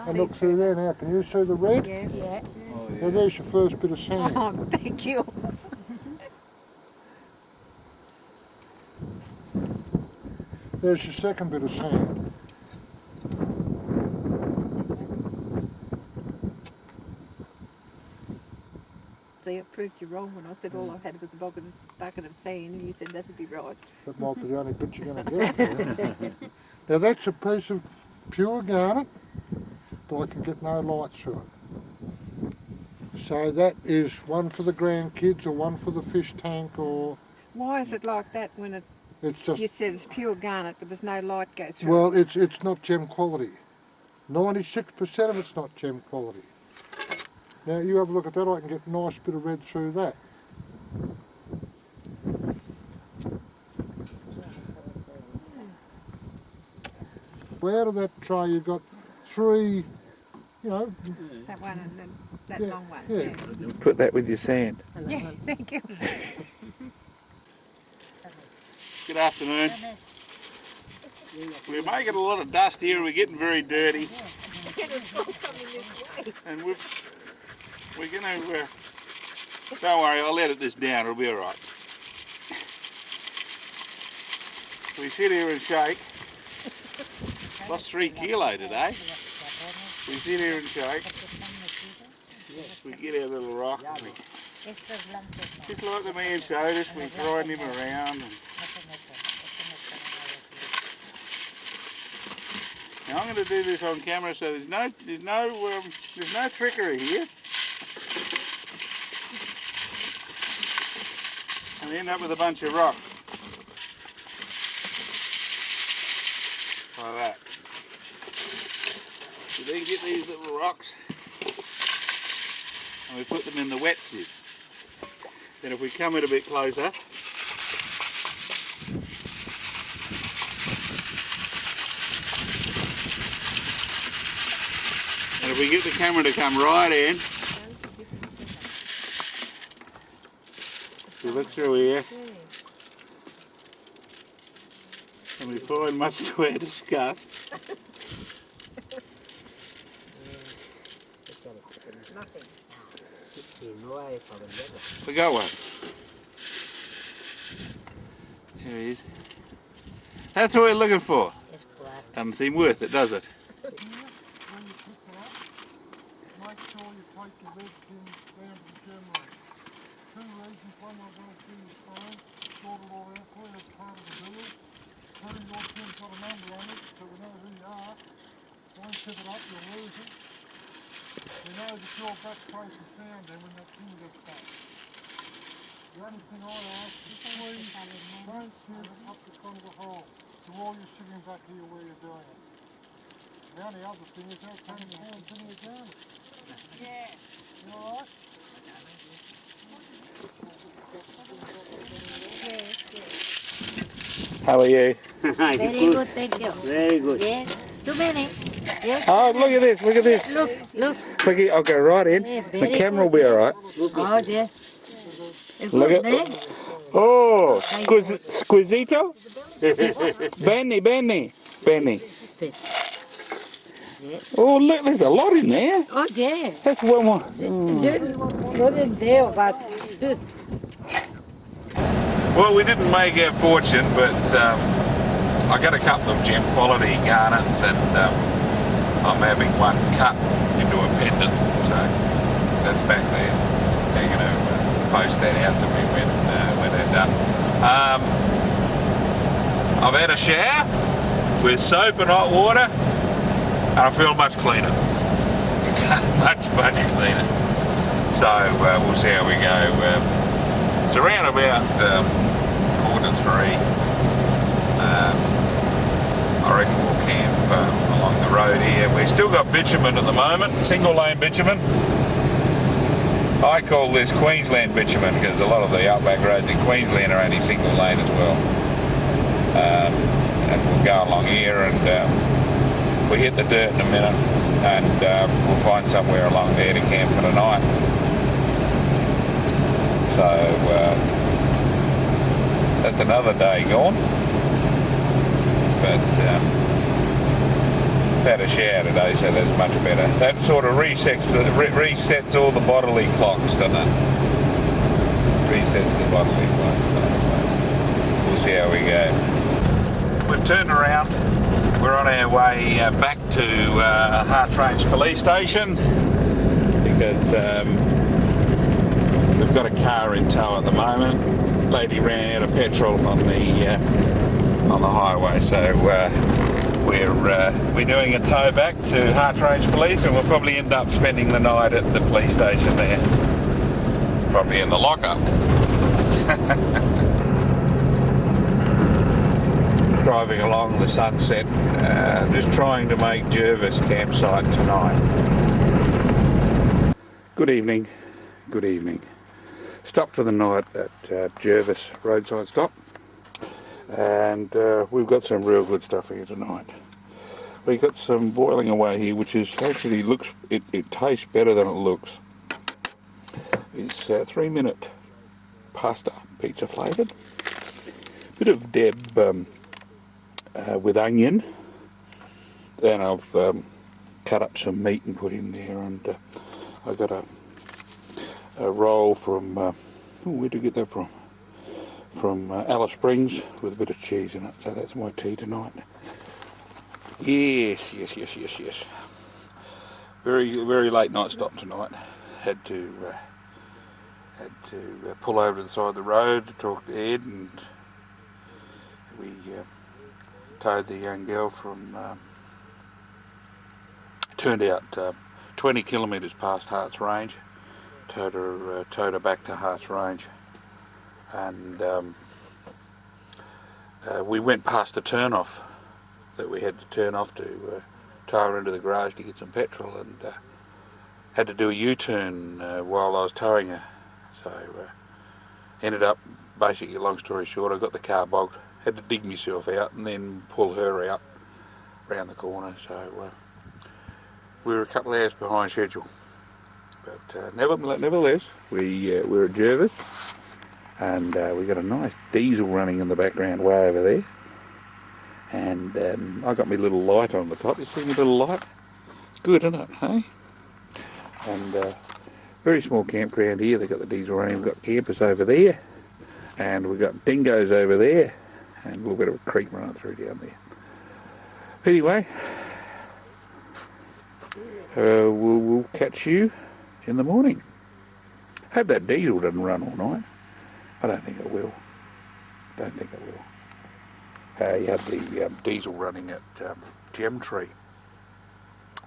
And look through there now. Can you see the red? Yeah. Yeah. Now there's your first bit of sand. Oh, thank you. There's your second bit of sand. See, I proved you wrong when I said all I had was a bucket of sand, and you said that'd be right. That might be the only bit you're going to get. Now that's a piece of pure garnet, but I can get no light through it. So that is one for the grandkids or one for the fish tank, or Why is it like that when it's just, you said it's pure garnet, but there's no light go through well, it? it's not gem quality. 96% of it's not gem quality. Now you have a look at that, I can get a nice bit of red through that. Well, out of that tray you've got 3, you know. That one and then that Yeah, long one. yeah. Put that with your sand. Yeah, thank you. Good afternoon. We're making a lot of dust here. We're getting very dirty. And we're going to... don't worry, I'll edit this down. It'll be all right. We sit here and shake. Lost 3 kilo today. We sit here and shake. We get our little rock. And we, just like the man showed us, we grind him around. And now I'm going to do this on camera, so there's no trickery here. And we end up with a bunch of rock. Like that. We then get these little rocks and we put them in the wet sieve. Then if we come in a bit closer, and if we get the camera to come right in, we look through here and we find much to our disgust. We got one. Here he is. That's what we're looking for. Doesn't seem worth it, does it? Make sure you take your red pins down to the Gemtree. 2 reasons: one, I want to see your stone, sort it all out for you, that's part of the deal. 2, your pin's got a number on it, so we know who you are. Don't tip it up, you'll lose it. We know that you're back place and found then when that pin gets back. The only thing I ask is please don't sit up the front of the hole. So while you're sitting back here where you're doing it. The only other thing is how come your hands in your garnet? Yeah. You alright? How are you? Very good, thank you. Very good. Yes. Too many. Yes. Oh, look at this, look at this. Look. Quicky, I'll go right in. Yeah, The very camera will good, be alright. Oh, yeah. Look Good, at eh? Oh, squisito? Benny. Oh, look, there's a lot in there. Oh, yeah. That's one more. Not in there, but... Well, we didn't make our fortune, but I got a couple of gem quality garnets, and I'm having one cut into a pendant, so that's back there. They're going to post that out to me when they're done. I've had a shower with soap and hot water, and I feel much cleaner. much cleaner. So we'll see how we go. It's around about 2:45. I reckon we'll camp along the road here. We've still got bitumen at the moment, single lane bitumen. I call this Queensland bitumen because a lot of the outback roads in Queensland are only single lane as well. And we'll go along here and we hit the dirt in a minute, and we'll find somewhere along there to camp for the night. So that's another day gone, but had a shower today, so that's much better. That sort of resets all the bodily clocks, doesn't it? Resets the bodily clocks. So we'll see how we go. We've turned around. We're on our way back to Hart Range Police Station because we've got a car in tow at the moment. Lady ran out of petrol on the highway, so we're doing a tow back to Hart Range Police, and we'll probably end up spending the night at the police station there, probably in the lockup. Driving along the sunset, just trying to make Jervis campsite tonight. Good evening, good evening. Stopped for the night at Jervis roadside stop, and we've got some real good stuff here tonight. We've got some boiling away here, which is actually it tastes better than it looks. It's 3-minute pasta, pizza flavoured. Bit of Deb with onion. Then I've cut up some meat and put in there, and I got a roll from where did you get that from? From Alice Springs with a bit of cheese in it. So that's my tea tonight. Yes. Very late night stop tonight. Had to pull over to the side of the road to talk to Ed, and we towed the young girl from turned out 20 kilometres past Hart's Range. Towed her back to Hart's Range, and we went past the turn-off that we had to turn off to tow her into the garage to get some petrol, and had to do a U-turn while I was towing her. So ended up, basically, long story short, I got the car bogged, had to dig myself out and then pull her out round the corner. So we were a couple of hours behind schedule. But nevertheless, we're at Jervis, and we got a nice diesel running in the background way over there. And I got my little light on the top. You see my little light? It's good, isn't it, hey? And very small campground here. They've got the diesel running. We've got campers over there, and we've got dingoes over there, and a little bit of a creek running through down there. Anyway, we'll catch you in the morning. Hope that diesel doesn't run all night. I don't think it will. You had the diesel running at Gemtree.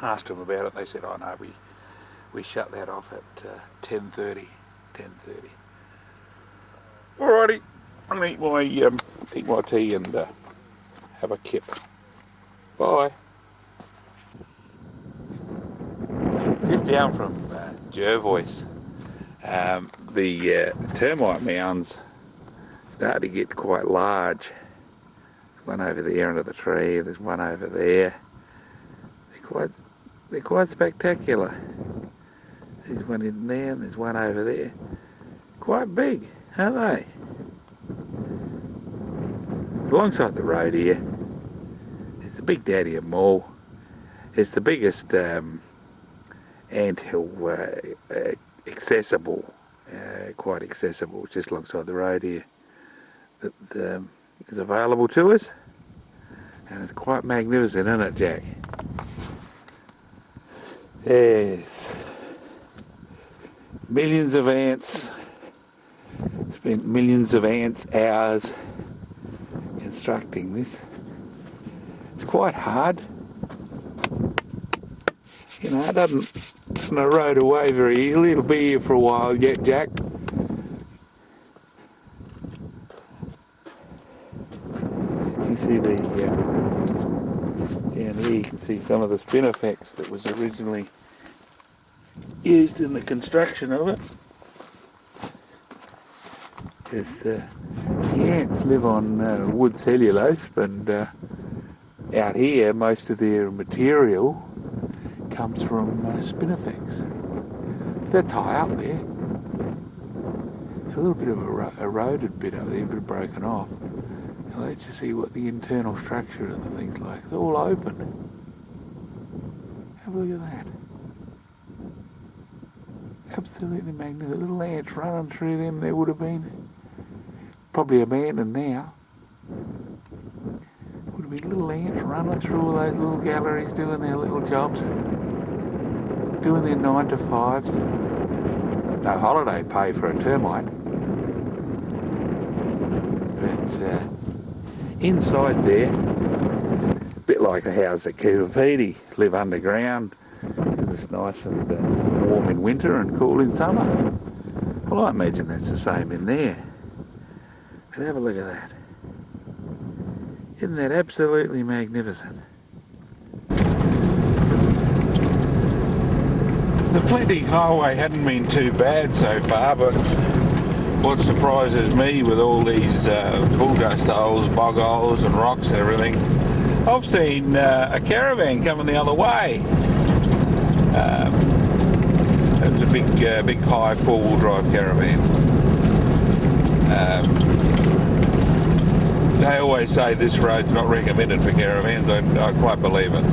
Asked them about it. They said, "Oh no, we shut that off at 10:30." Alrighty, I'm gonna eat my tea and have a kip. Bye. Just down from Jervois, the termite mounds start to get quite large. There's one over there under the tree. There's one over there. They're quite spectacular. There's one in there, and there's one over there. Quite big, aren't they? Alongside the road here is the Big Daddy of them all. It's the biggest anthill accessible, quite accessible, just alongside the road here, that is available to us, and it's quite magnificent, isn't it, Jack? Yes, millions of ants, spent millions of ants hours constructing this. It's quite hard. You know, it doesn't erode away very easily. It'll be here for a while yet, Jack. You see the down here, you can see some of the spinifex that was originally used in the construction of it. Because the ants live on wood cellulose, and out here most of their material comes from spinifex. That's high up there. A little bit of a eroded bit up there, a bit of broken off. I'll let you see what the internal structure of the thing's like. It's all open. Have a look at that. Absolutely magnificent. Little ants running through them. There would have been. Probably abandoned now. Would have been little ants running through all those little galleries doing their little jobs. Doing their 9 to 5s. No holiday pay for a termite. But inside there, a bit like the house at Cooperpedy, live underground because it's nice and warm in winter and cool in summer. Well, I imagine that's the same in there. But have a look at that. Isn't that absolutely magnificent? The Plenty Highway hadn't been too bad so far, but what surprises me with all these coal dust holes, bog holes and rocks and everything, I've seen a caravan coming the other way. It was a big high four-wheel drive caravan. They always say this road's not recommended for caravans. I quite believe it.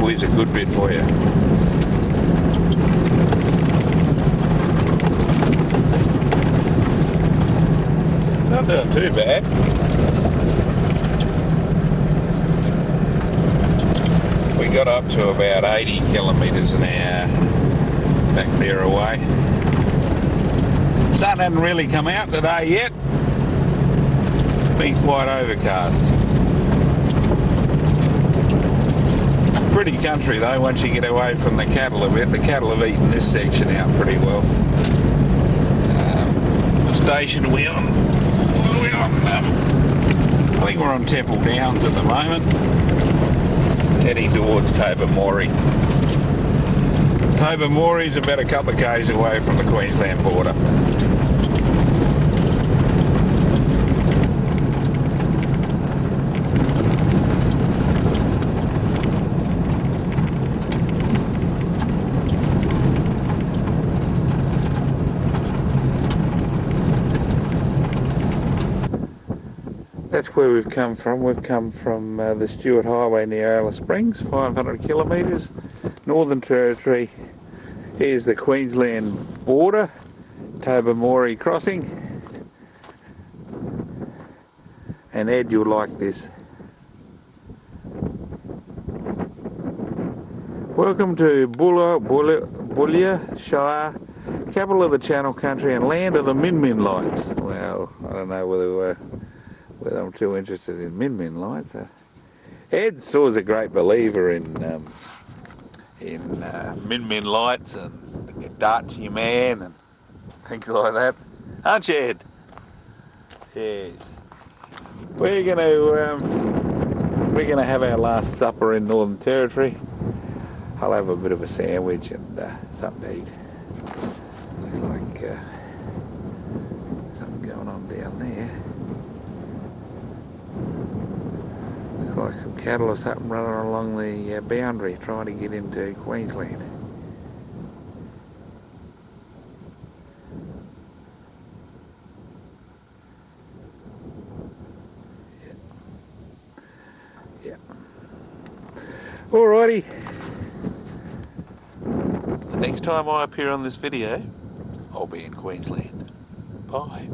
Always a good bit for you. Not doing too bad. We got up to about 80 kilometres an hour back there away. Sun hadn't really come out today yet. Been quite overcast. Pretty country though once you get away from the cattle a bit. The cattle have eaten this section out pretty well. The station we're on, I think we're on Temple Downs at the moment, heading towards Tobermory. Tobermory's about a couple of k's away from the Queensland border. That's where we've come from. We've come from the Stewart Highway near Alice Springs, 500 kilometres, Northern Territory. Here's the Queensland border, Tobermory crossing. And Ed, you'll like this. Welcome to Boulia Shire, capital of the Channel Country and land of the Min Min lights. Well, I don't know whether I'm too interested in Min Min lights. Ed's always a great believer in Min Min lights and Darchie Man and things like that. Aren't you, Ed? Yes. We're gonna have our last supper in Northern Territory. I'll have a bit of a sandwich and something to eat. Looks like something going on down there. Looks like some cattle or something running along the boundary trying to get into Queensland. Yeah. Alrighty. The next time I appear on this video, I'll be in Queensland. Bye.